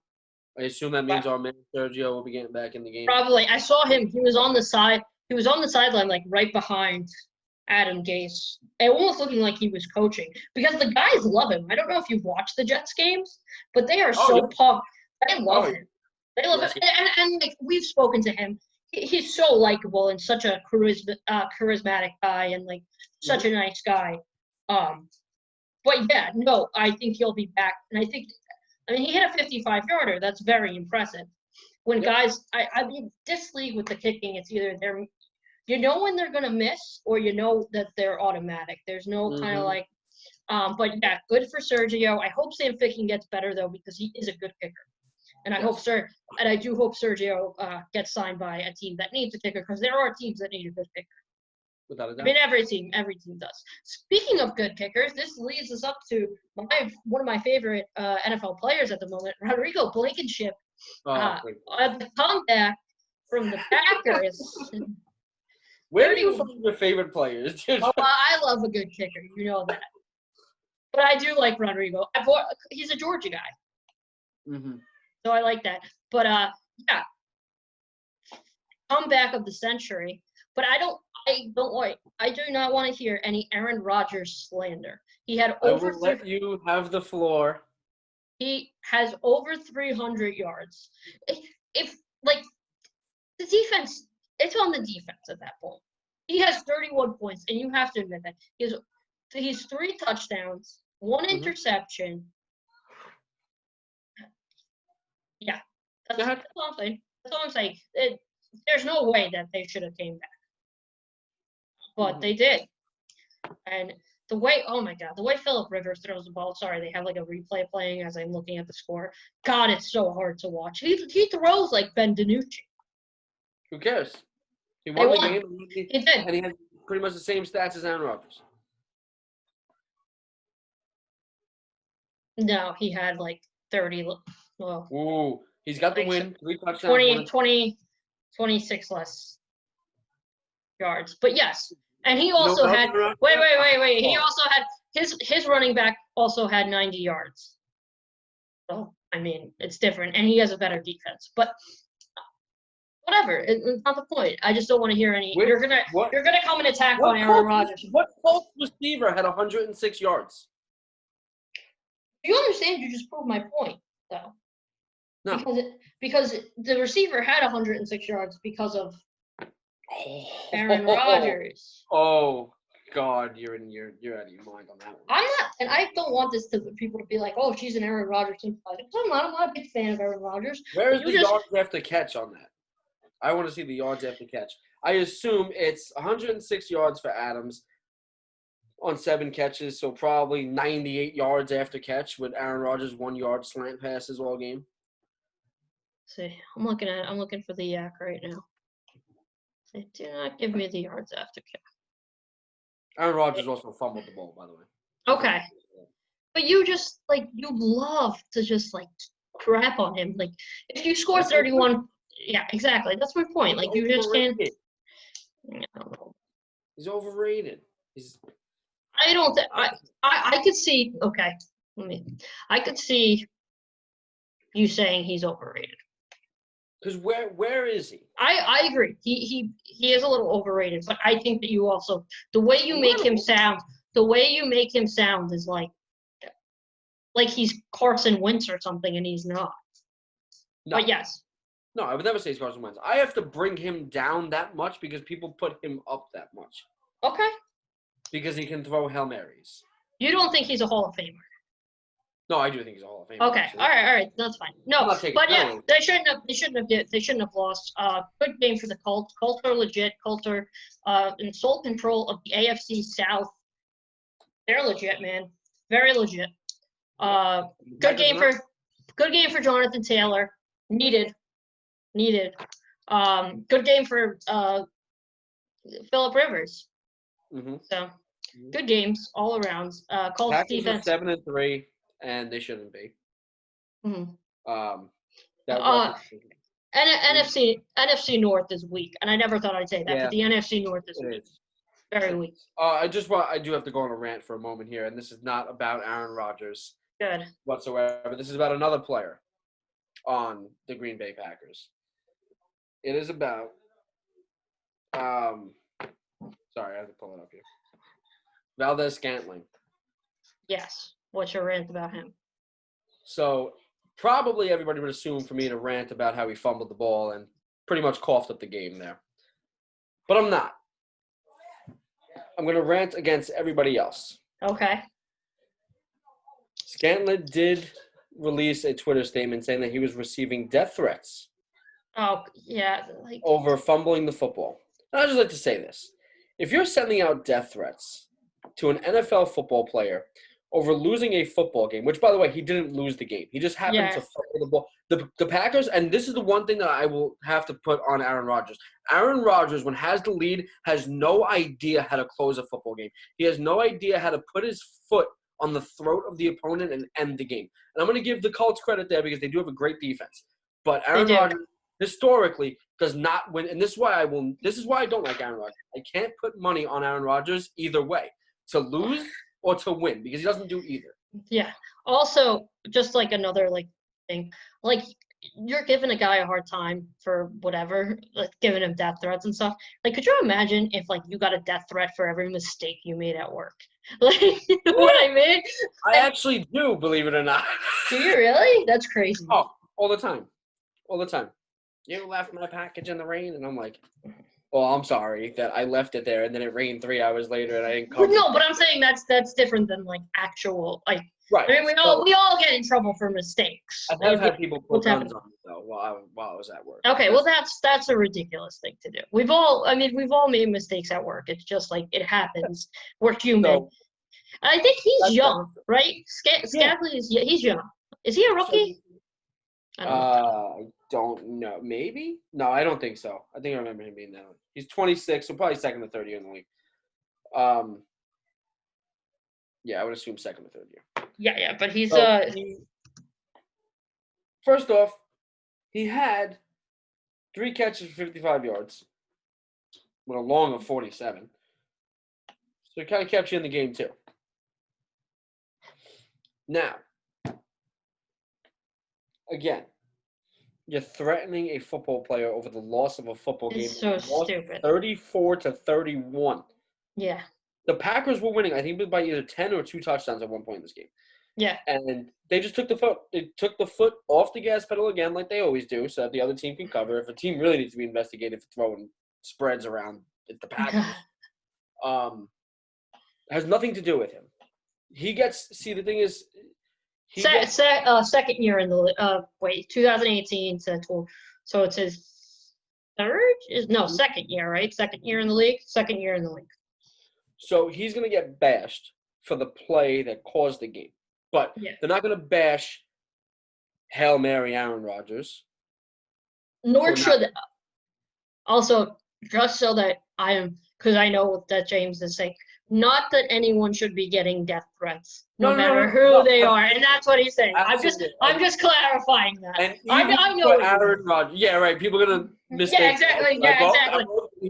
assume that means our man Sergio will be getting back in the game. Probably. I saw him. He was on the side. He was on the sideline, right behind Adam Gase, almost looking like he was coaching, because the guys love him. I don't know if you've watched the Jets games, but they are so pumped. They love him. They love him. And we've spoken to him. He's so likable and such a charismatic guy, and such a nice guy. But yeah, no, I think he'll be back. And he hit a 55-yarder. That's very impressive. When guys, I mean, this league with the kicking, it's either you know when they're going to miss, or you know that they're automatic. There's no kind of but yeah, good for Sergio. I hope Sam Ficken gets better, though, because he is a good kicker. And I do hope Sergio gets signed by a team that needs a kicker, because there are teams that need a good kicker. Without a doubt. I mean, every team does. Speaking of good kickers, this leads us up to one of my favorite NFL players at the moment, Rodrigo Blankenship. The comeback from the Packers. Where do you find your favorite players? I love a good kicker. You know that. But I do like Rodrigo. He's a Georgia guy. Mm-hmm. So I like that. But, yeah. Comeback of the century. But I do not want to hear any Aaron Rodgers slander. He had over. I will let you have the floor. He has over 300 yards. If the defense, it's on the defense at that point. He has 31 points, and you have to admit that he's 3 touchdowns, 1 interception. That's all I'm saying. That's all I'm saying. There's no way that they should have came back. But they did. And the way, oh my God, the way Philip Rivers throws the ball, sorry, they have like a replay playing as I'm looking at the score. God, it's so hard to watch. He throws like Ben DiNucci. Who cares? He won the game. He did. And he had pretty much the same stats as Aaron Rodgers. No, he had like 30. Well, ooh, he's got the win. 3 touchdowns. 26 less yards. But yes, and he also had. Wait. He also had his running back also had 90 yards. So I mean, it's different, and he has a better defense. But whatever, it's not the point. I just don't want to hear any. You're gonna come and attack on Aaron Rodgers. What Colts receiver had 106 yards? Do you understand? You just proved my point, though. No. Because the receiver had 106 yards because of Aaron Rodgers. Oh God, you're out of your mind on that one. I'm not, and I don't want people to be like, "Oh, she's an Aaron Rodgers sympathizer." I'm not a big fan of Aaron Rodgers. Where's the yards after catch on that? I want to see the yards after catch. I assume it's 106 yards for Adams on 7 catches, so probably 98 yards after catch with Aaron Rodgers 1 yard slant passes all game. See, I'm looking for the yak right now. They do not give me the yards after catch. Aaron Rodgers also fumbled the ball, by the way. Okay. But you just, you love to just, crap on him. Like, if you score 31, yeah, exactly. That's my point. Like, you just can't. I don't know. He's overrated. I don't think I could see. Okay, I could see you saying he's overrated. Because where is he? I agree. He is a little overrated, but I think that you also the way you make him sound is like he's Carson Wentz or something, and he's not. No. But yes. No, I would never say he's Carson Wentz. I have to bring him down that much because people put him up that much. Okay. Because he can throw Hail Marys. You don't think he's a Hall of Famer? No, I do think he's a Hall of Famer. Okay, all right, that's fine. No, but yeah, they shouldn't have lost. Good game for the Colts. Colts are legit. Colts are in sole control of the AFC South. They're legit, man. Very legit. Good game for Jonathan Taylor. Needed. Good game for Philip Rivers. Mm-hmm. So, good games all around. Colts Packers defense. 7-3, and they shouldn't be. Mm-hmm. NFC North is weak, and I never thought I'd say that, but the NFC North is weak. Very weak. I do have to go on a rant for a moment here, and this is not about Aaron Rodgers. Good. Whatsoever. This is about another player on the Green Bay Packers. It is about sorry, I have to pull it up here. Valdes-Scantling. Yes. What's your rant about him? So, probably everybody would assume for me to rant about how he fumbled the ball and pretty much coughed up the game there. But I'm not. I'm going to rant against everybody else. Okay. Scantling did release a Twitter statement saying that he was receiving death threats. Oh, yeah. Over fumbling the football. And I'd just like to say this. If you're sending out death threats to an NFL football player over losing a football game, which, by the way, he didn't lose the game. He just happened to fumble the ball. The Packers, and this is the one thing that I will have to put on Aaron Rodgers. Aaron Rodgers, when has the lead, has no idea how to close a football game. He has no idea how to put his foot on the throat of the opponent and end the game. And I'm going to give the Colts credit there because they do have a great defense. But Aaron Rodgers historically does not win, and this is why I don't like Aaron Rodgers. I can't put money on Aaron Rodgers either way, to lose or to win, because he doesn't do either. Yeah. Also, just another thing, you're giving a guy a hard time for whatever, giving him death threats and stuff. Could you imagine if you got a death threat for every mistake you made at work? You know what I mean? I actually do, believe it or not. Do you really? That's crazy. Oh, all the time. You ever left my package in the rain? And I'm like, Well, I'm sorry that I left it there and then it rained 3 hours later and I didn't come. No, but I'm saying that's different than like actual like. Right. I mean, we all get in trouble for mistakes. I have had people put guns on me though while I was at work. Okay, well that's a ridiculous thing to do. We've all made mistakes at work. It's just like it happens. We're human. So, I think he's young, right? Scantling he's young. Is he a rookie? I don't know. Maybe? No, I don't think so. I think I remember him being that one. He's 26, so probably second or third year in the league. Yeah, I would assume second or third year. Yeah, but he's first off, he had 3 catches for 55 yards with a long of 47. So he kind of kept you in the game too. Now, again, you're threatening a football player over the loss of a football game. It's so stupid. 34-31. Yeah. The Packers were winning, I think, by either 10 or 2 touchdowns at one point in this game. Yeah. And they just took the foot off the gas pedal again, like they always do, so that the other team can cover. If a team really needs to be investigated for throwing spreads around, it's the Packers. Has nothing to do with him. He gets. See, the thing is, second year in the 2018 to 12. So it's his second year, right? Second year in the league. So he's gonna get bashed for the play that caused the game, but they're not gonna bash Hail Mary Aaron Rodgers. Nor should. Also, just so that because I know that James is saying. Not that anyone should be getting death threats, no matter who they are, and that's what he's saying. Absolutely. I'm just clarifying that. And I know Aaron Rodgers. Yeah, right. People are gonna mistake. Yeah, exactly. Exactly.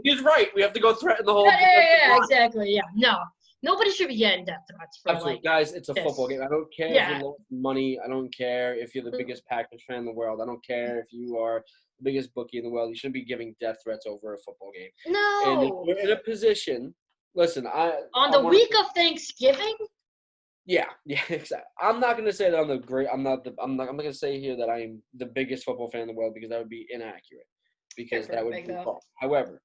He's right. We have to go threaten the whole. Yeah, exactly. Yeah, no, nobody should be getting death threats for absolutely, guys. It's a football game. I don't care if you lost money. I don't care if you're the biggest Packers fan in the world. I don't care if you are the biggest bookie in the world. You shouldn't be giving death threats over a football game. No. And if you're in a position. Listen, on the week of Thanksgiving. Yeah, exactly. I'm not gonna say that I'm not gonna say here that I'm the biggest football fan in the world because that would be inaccurate. Because that would be false. However,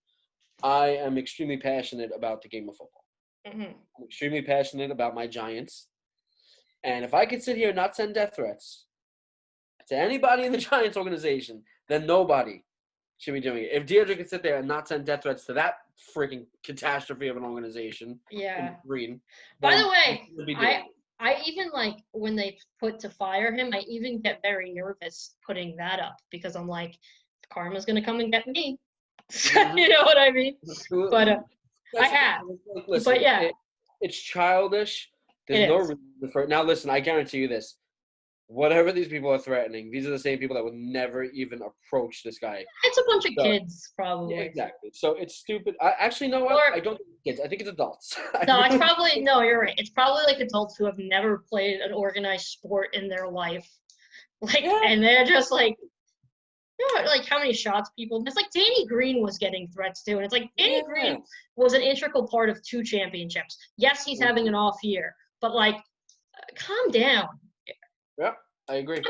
I am extremely passionate about the game of football. Mm-hmm. I'm extremely passionate about my Giants, and if I could sit here and not send death threats to anybody in the Giants organization, then nobody should be doing it. If Deirdre could sit there and not send death threats to that freaking catastrophe of an organization, green. By the way, I even like when they put to fire him, I even get very nervous putting that up because I'm like, karma's gonna come and get me. You know what I mean? But I have. Listen, but yeah, it's childish. There's no reason for it. Now listen, I guarantee you this. Whatever these people are threatening, these are the same people that would never even approach this guy. It's a bunch of kids, probably. Yeah, exactly. So it's stupid. I don't think it's kids. I think it's adults. No, it's probably – no, you're right. It's probably like adults who have never played an organized sport in their life. And they're just like – you know, like how many shots people – it's like Danny Green was getting threats too. And it's like Danny Green was an integral part of 2 championships. Yes, he's having an off year. But, like, calm down. Yeah, I agree.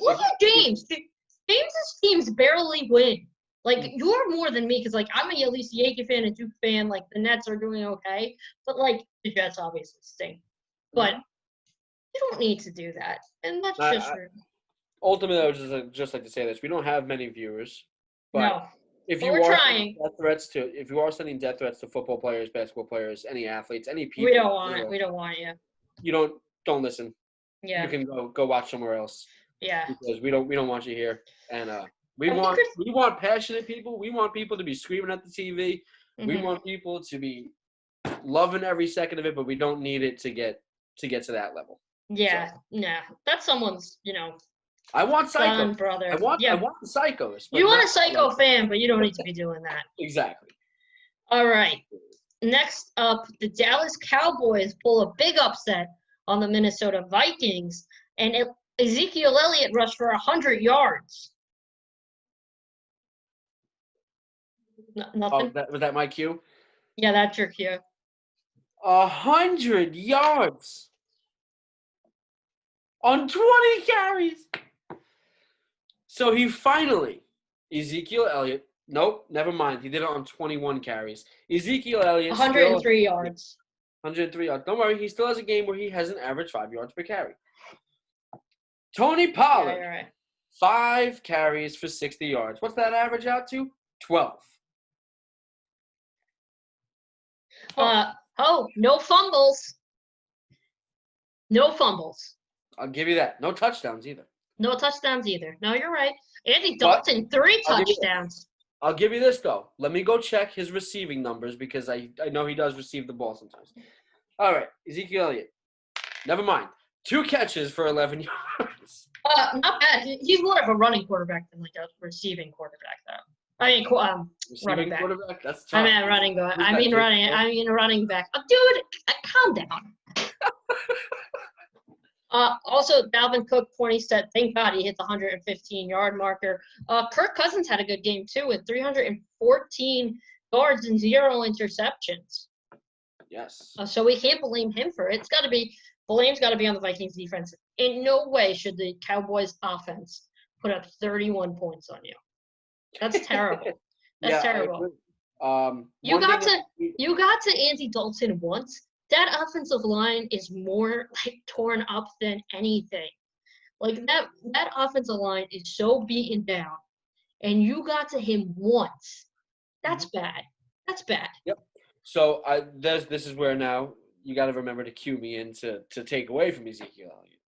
Look at James. James's teams barely win. Like, you're more than me because, like, I'm at least a Yankee fan and Duke fan. Like, the Nets are doing okay. But, like, the Jets obviously stink. But you don't need to do that. And that's just rude. Ultimately, I would just like to say this. We don't have many viewers. But no. If you are trying. If you are sending death threats to football players, basketball players, any athletes, any people. We don't want it. We don't want you. You don't listen. Yeah. You can go watch somewhere else. Yeah. Because we don't want you here. And we want passionate people. We want people to be screaming at the TV. Mm-hmm. We want people to be loving every second of it, but we don't need it to get to that level. Yeah. So. Nah. That's someone's, I want psycho. Son, brother. I want the psychos. You want a psycho fan, but you don't need to be doing that. Exactly. All right. Next up, the Dallas Cowboys pull a big upset on the Minnesota Vikings, and Ezekiel Elliott rushed for 100 yards. Nothing? Oh, was that my cue? Yeah, that's your cue. 100 yards on 20 carries. So Ezekiel Elliott Nope, never mind. He did it on 21 carries. Ezekiel Elliott 103 yards. 103 yards. Don't worry, he still has a game where he has an average 5 yards per carry. Tony Pollard, Yeah, you're right. 5 carries for 60 yards. What's that average out to? 12. No fumbles. No fumbles. I'll give you that. No touchdowns either. No touchdowns either. No, you're right. Andy Dalton, 3 touchdowns. I'll give you this, though. Let me go check his receiving numbers because I know he does receive the ball sometimes. All right, Ezekiel Elliott. Never mind. 2 catches for 11 yards. Not bad. He's more of a running quarterback than like a receiving quarterback, though. I mean, running back. Quarterback? That's tough. I mean, running back. I mean, running back. Oh, dude, calm down. Also, Dalvin Cook, 20 set. Thank God he hit the 115-yard marker. Kirk Cousins had a good game, too, with 314 yards and 0 interceptions. Yes. So we can't blame him for it. Blame's got to be on the Vikings defense. In no way should the Cowboys offense put up 31 points on you. That's terrible. That's terrible. You got to Andy Dalton once. That offensive line is more like torn up than anything. Like that offensive line is so beaten down, and you got to him once. That's bad. That's bad. Yep. So this is where now you got to remember to cue me in to take away from Ezekiel Elliott.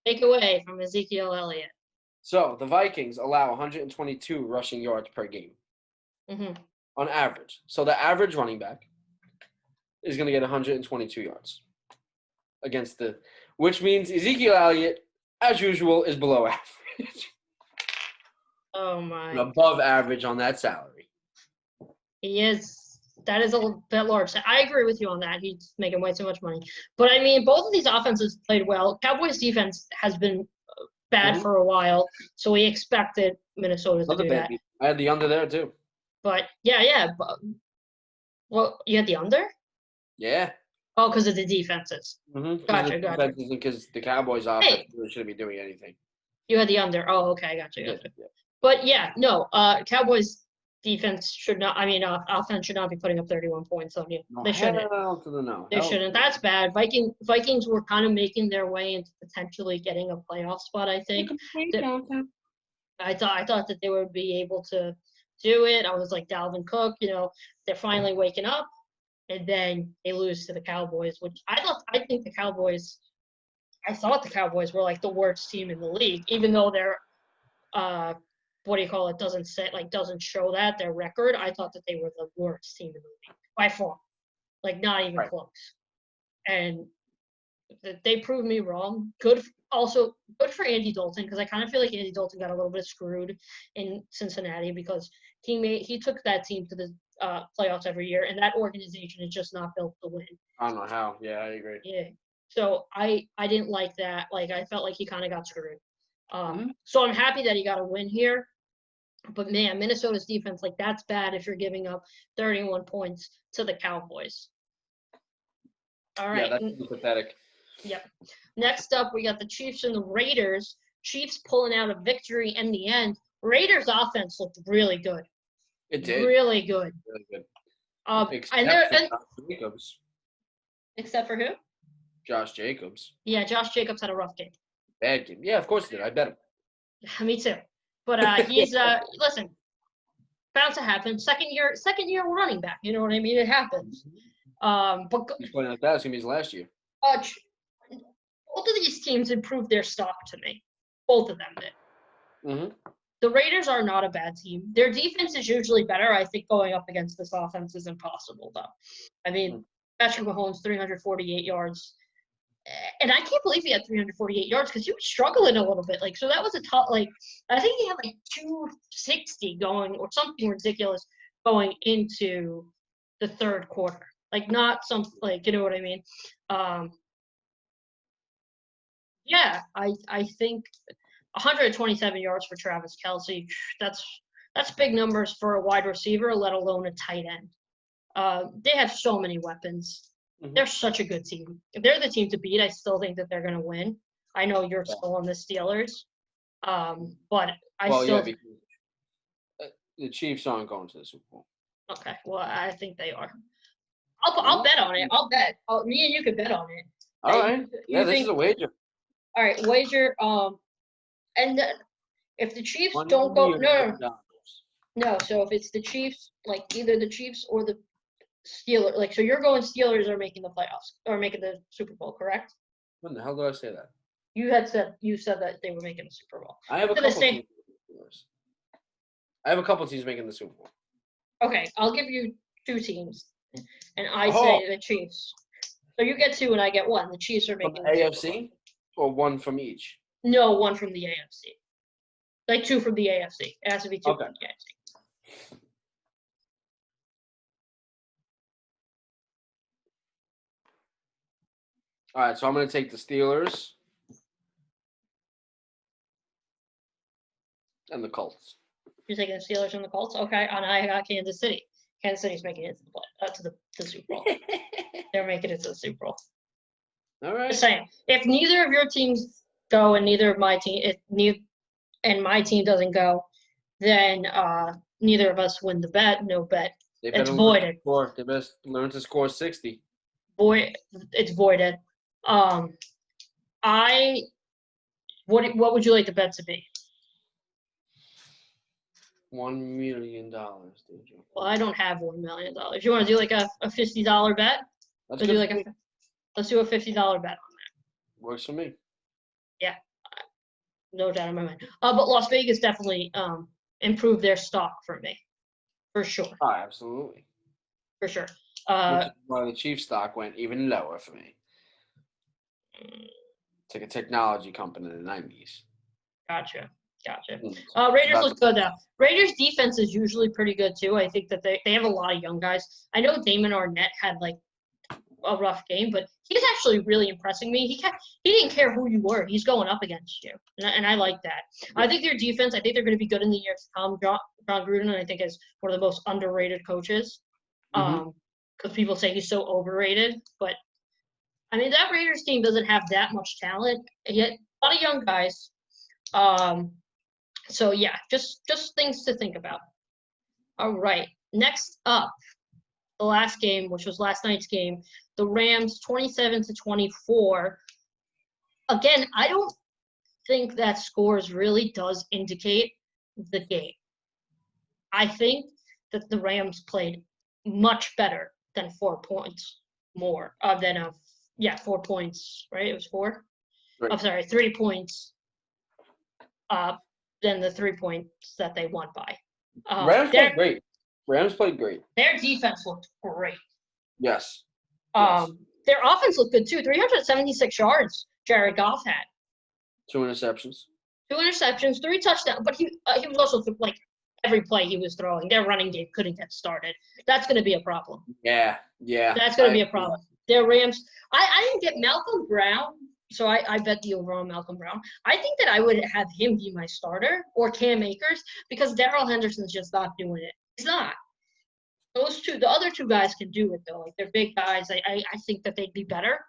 Take away from Ezekiel Elliott. So the Vikings allow 122 rushing yards per game on average. So the average running back is going to get 122 yards which means Ezekiel Elliott, as usual, is below average. Oh, my. And above average on that salary. He is. That is a little bit large. I agree with you on that. He's making way too much money. But, I mean, both of these offenses played well. Cowboys' defense has been bad for a while, so we expected Minnesota to do that. I had the under there, too. But, yeah. Well, you had the under? Yeah. Oh, because of the defenses. Gotcha. Because the Cowboys' offense really shouldn't be doing anything. You had the under. Oh, okay. Gotcha. Yeah. But, yeah, no. Cowboys' defense should not – I mean, offense should not be putting up 31 points on you. They shouldn't. They shouldn't. That's bad. Vikings were kind of making their way into potentially getting a playoff spot, I think. I thought that they would be able to do it. I was like, Dalvin Cook, they're finally waking up. And then they lose to the Cowboys, which I thought the Cowboys were like the worst team in the league, even though they're doesn't show that their record. I thought that they were the worst team in the league by far, like not even close. And they proved me wrong. Good for Andy Dalton, because I kind of feel like Andy Dalton got a little bit screwed in Cincinnati because he took that team to the playoffs every year, and that organization is just not built to win. I don't know how. Yeah, I agree. Yeah. So I didn't like that. Like, I felt like he kind of got screwed. So I'm happy that he got a win here. But, man, Minnesota's defense, like, that's bad if you're giving up 31 points to the Cowboys. All right. Yeah, that's pathetic. Yep. Next up, we got the Chiefs and the Raiders. Chiefs pulling out a victory in the end. Raiders' offense looked really good. It did. Really good. Really good. Jacobs. Except for who? Josh Jacobs. Yeah, Josh Jacobs had a rough game. Bad game. Yeah, of course he did. I bet him. Me too. But he's listen, bound to happen. Second year running back. You know what I mean? It happens. But he's playing like that. It's gonna be his last year. Both of these teams improved their stock to me. Both of them did. The Raiders are not a bad team. Their defense is usually better. I think going up against this offense is impossible, though. I mean, Patrick Mahomes, 348 yards. And I can't believe he had 348 yards because he was struggling a little bit. Like, so that was a tough, like, I think he had like 260 going or something ridiculous going into the third quarter. Like, not some, like, you know what I mean? Yeah, I think 127 yards for Travis Kelce. That's big numbers for a wide receiver, let alone a tight end. They have so many weapons. They're such a good team. If they're the team to beat, I still think that they're going to win. I know you're still on the Steelers, but The Chiefs aren't going to the Super Bowl. Okay, well, I think they are. I'll bet on it. I'll bet. Me and you could bet on it. All right. Yeah, this is a wager. All right, wager. And then if the Chiefs $1 don't go, million. no. So if it's the Chiefs, like either the Chiefs or the Steelers, like so you're going Steelers are making the playoffs or making the Super Bowl, correct? When the hell did I say that? You said that they were making the Super Bowl. I have a couple teams making the Super Bowl. Okay, I'll give you 2 teams, and I say the Chiefs. So you get 2 and I get 1. The Chiefs are making the AFC, or 1 from each. No, 1 from the AFC. Like 2 from the AFC. It has to be 2 from the AFC. All right, so I'm going to take the Steelers and the Colts. You're taking the Steelers and the Colts? Okay, and I got Kansas City. Kansas City's making it to the Super Bowl. They're making it to the Super Bowl. All right. Just saying, if neither of your teams go and neither of my team, and my team doesn't go, then neither of us win the bet. No bet. It's voided. They best learn to score 60. It's voided. What would you like the bet to be? $1 million, did you? Well, I don't have $1 million. You want to do like a $50 bet? Let's do a $50 bet on that. Works for me. Yeah, no doubt in my mind. But Las Vegas definitely improved their stock for me, for sure. Oh, absolutely. For sure. Why the Chiefs stock went even lower for me. It's like a technology company in the 90s. Gotcha. Raiders look good now. Raiders defense is usually pretty good too. I think that they have a lot of young guys. I know Damon Arnett had like a rough game, but he's actually really impressing me. He didn't care who you were. He's going up against you, and I like that. I think their defense. I think they're going to be good in the years to come. John Gruden, I think, is one of the most underrated coaches. Because people say he's so overrated, but I mean that Raiders team doesn't have that much talent. Yet a lot of young guys. So yeah, just things to think about. All right, next up, the last game, which was last night's game, the Rams 27-24. Again, I don't think that scores really does indicate the game. I think that the Rams played much better than 4 points more 4 points, right? It was 4. Right. I'm sorry, 3 points than the 3 points that they won by. Rams played great. Rams played great. Their defense looked great. Yes. Their offense looked good too. 376 yards Jared Goff had. 2 interceptions. 2 interceptions, 3 touchdowns. But he was also like every play he was throwing. Their running game couldn't get started. That's going to be a problem. Yeah. That's going to be a problem. Their Rams. I didn't get Malcolm Brown. So I bet the over on Malcolm Brown. I think that I would have him be my starter or Cam Akers because Darrell Henderson's just not doing it. He's not. The other 2 guys can do it though. Like they're big guys. I think that they'd be better.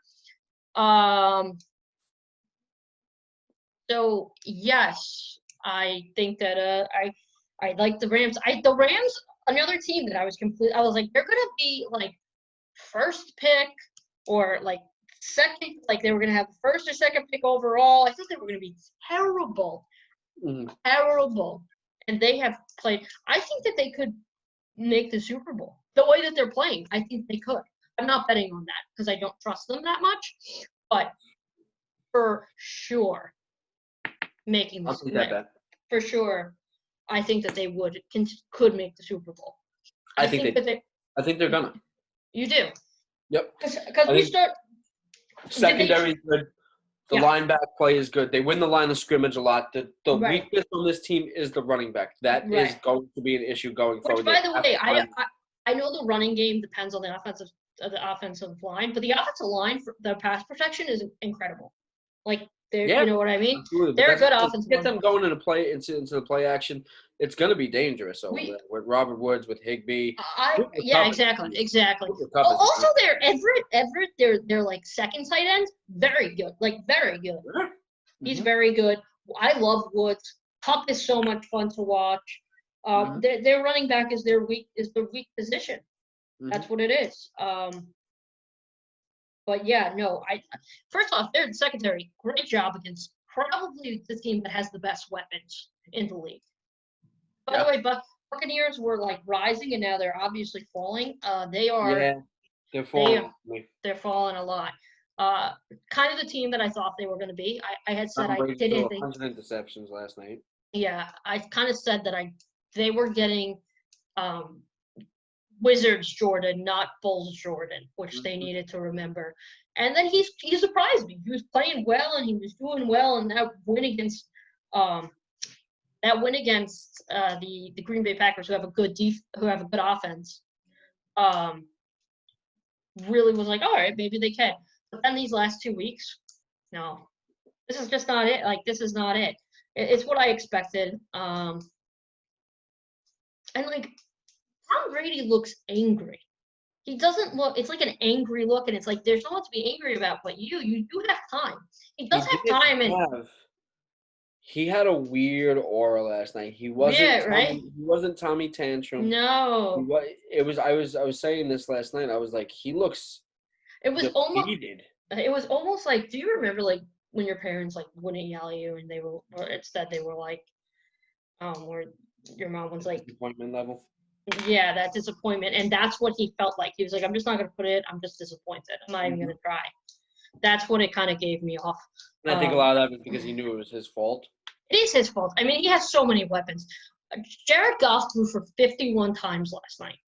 So yes, I think that I like the Rams. The Rams, another team that I was like they're gonna be like first pick or like second, like they were going to have the first or second pick overall. I thought they were going to be terrible. Terrible. And they have played. I think that they could make the Super Bowl. The way that they're playing, I think they could. I'm not betting on that because I don't trust them that much. But for sure, making the Super Bowl. For sure, I think that they could make the Super Bowl. I think they're going to. You do? Yep. Because we start – secondary is good. The linebacker play is good. They win the line of scrimmage a lot. The weakness on this team is the running back. That is going to be an issue going forward. By the way, I know the running game depends on the offensive line, but the offensive line for the pass protection is incredible. Like you know what I mean? Absolutely. They're a good offensive line. Get them going into the play action. It's going to be dangerous over there with Robert Woods, with Higbee. Exactly. Also, they're like second tight end, very good. Like very good. Mm-hmm. He's very good. I love Woods. Kupp is so much fun to watch. Their running back is their weak position. That's what it is. But yeah, no. First off, their secondary, great job against probably the team that has the best weapons in the league. By the way, Buccaneers were like rising, and now they're obviously falling. They are. Yeah, they're falling. They're falling a lot. Kind of the team that I thought they were going to be. I had said I didn't think 100 interceptions last night. Yeah, I kind of said that they were getting Wizards Jordan, not Bulls Jordan, which they needed to remember. And then he surprised me. He was playing well and he was doing well, and that win against the Green Bay Packers, who have a good offense, really was like, all right, maybe they can. But then these last 2 weeks, no, this is just not it. Like, this is not it. It's what I expected. And like, Tom Brady looks angry. He doesn't look. It's like an angry look, and it's like there's no one to be angry about. But you do have time. He does have time, and he had a weird aura last night. He wasn't. Right. He wasn't Tommy Tantrum. No. It was. I was saying this last night. I was like, he looks. It was defeated. It was almost like. Do you remember like when your parents like wouldn't yell at you, and they were, or instead they were like, where your mom was like disappointment level. Yeah, that disappointment, and that's what he felt like. He was like, I'm just not going to put it. I'm just disappointed. I'm not even going to try. That's what it kind of gave me off. And I think a lot of that was because he knew it was his fault. It is his fault. I mean, he has so many weapons. Jared Goff threw for 51 times last night.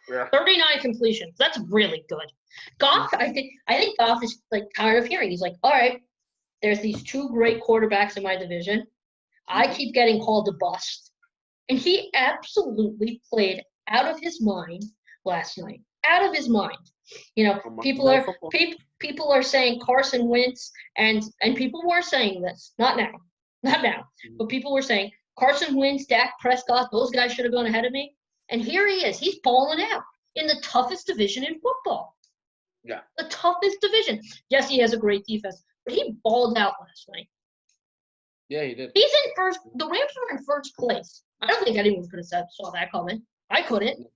Yeah. 39 completions. That's really good. Goff, I think Goff is like tired of hearing. He's like, all right, there's these two great quarterbacks in my division. I keep getting called a bust. And he absolutely played out of his mind last night. Out of his mind. You know, people are saying Carson Wentz, and people were saying this. Not now. But people were saying Carson Wentz, Dak Prescott, those guys should have gone ahead of me. And here he is. He's balling out in the toughest division in football. Yeah. The toughest division. Yes, he has a great defense, but he balled out last night. Yeah, he did. He's in first. The Rams are in first place. I don't think anyone could have saw that coming. I couldn't.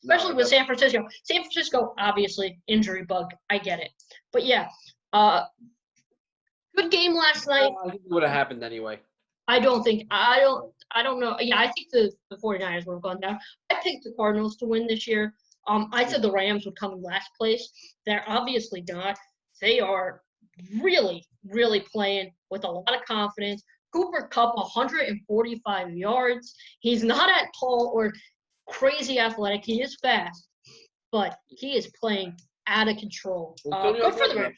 Especially with San Francisco. San Francisco, obviously, injury bug. I get it. But yeah, good game last night. I think it would have happened anyway. I don't know. Yeah, I think the 49ers would have gone down. I picked the Cardinals to win this year. I said the Rams would come in last place. They're obviously not. They are really, really playing with a lot of confidence. Cooper Kupp, 145 yards. He's not at tall or crazy athletic. He is fast, but he is playing out of control. Good for the Rams.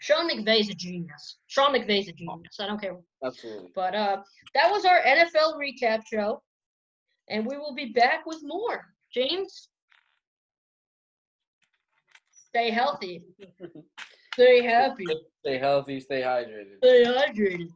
Sean McVay's a genius. I don't care. Absolutely. But that was our NFL recap show, and we will be back with more. James, stay healthy. Stay happy. Stay healthy. Stay hydrated. Stay hydrated.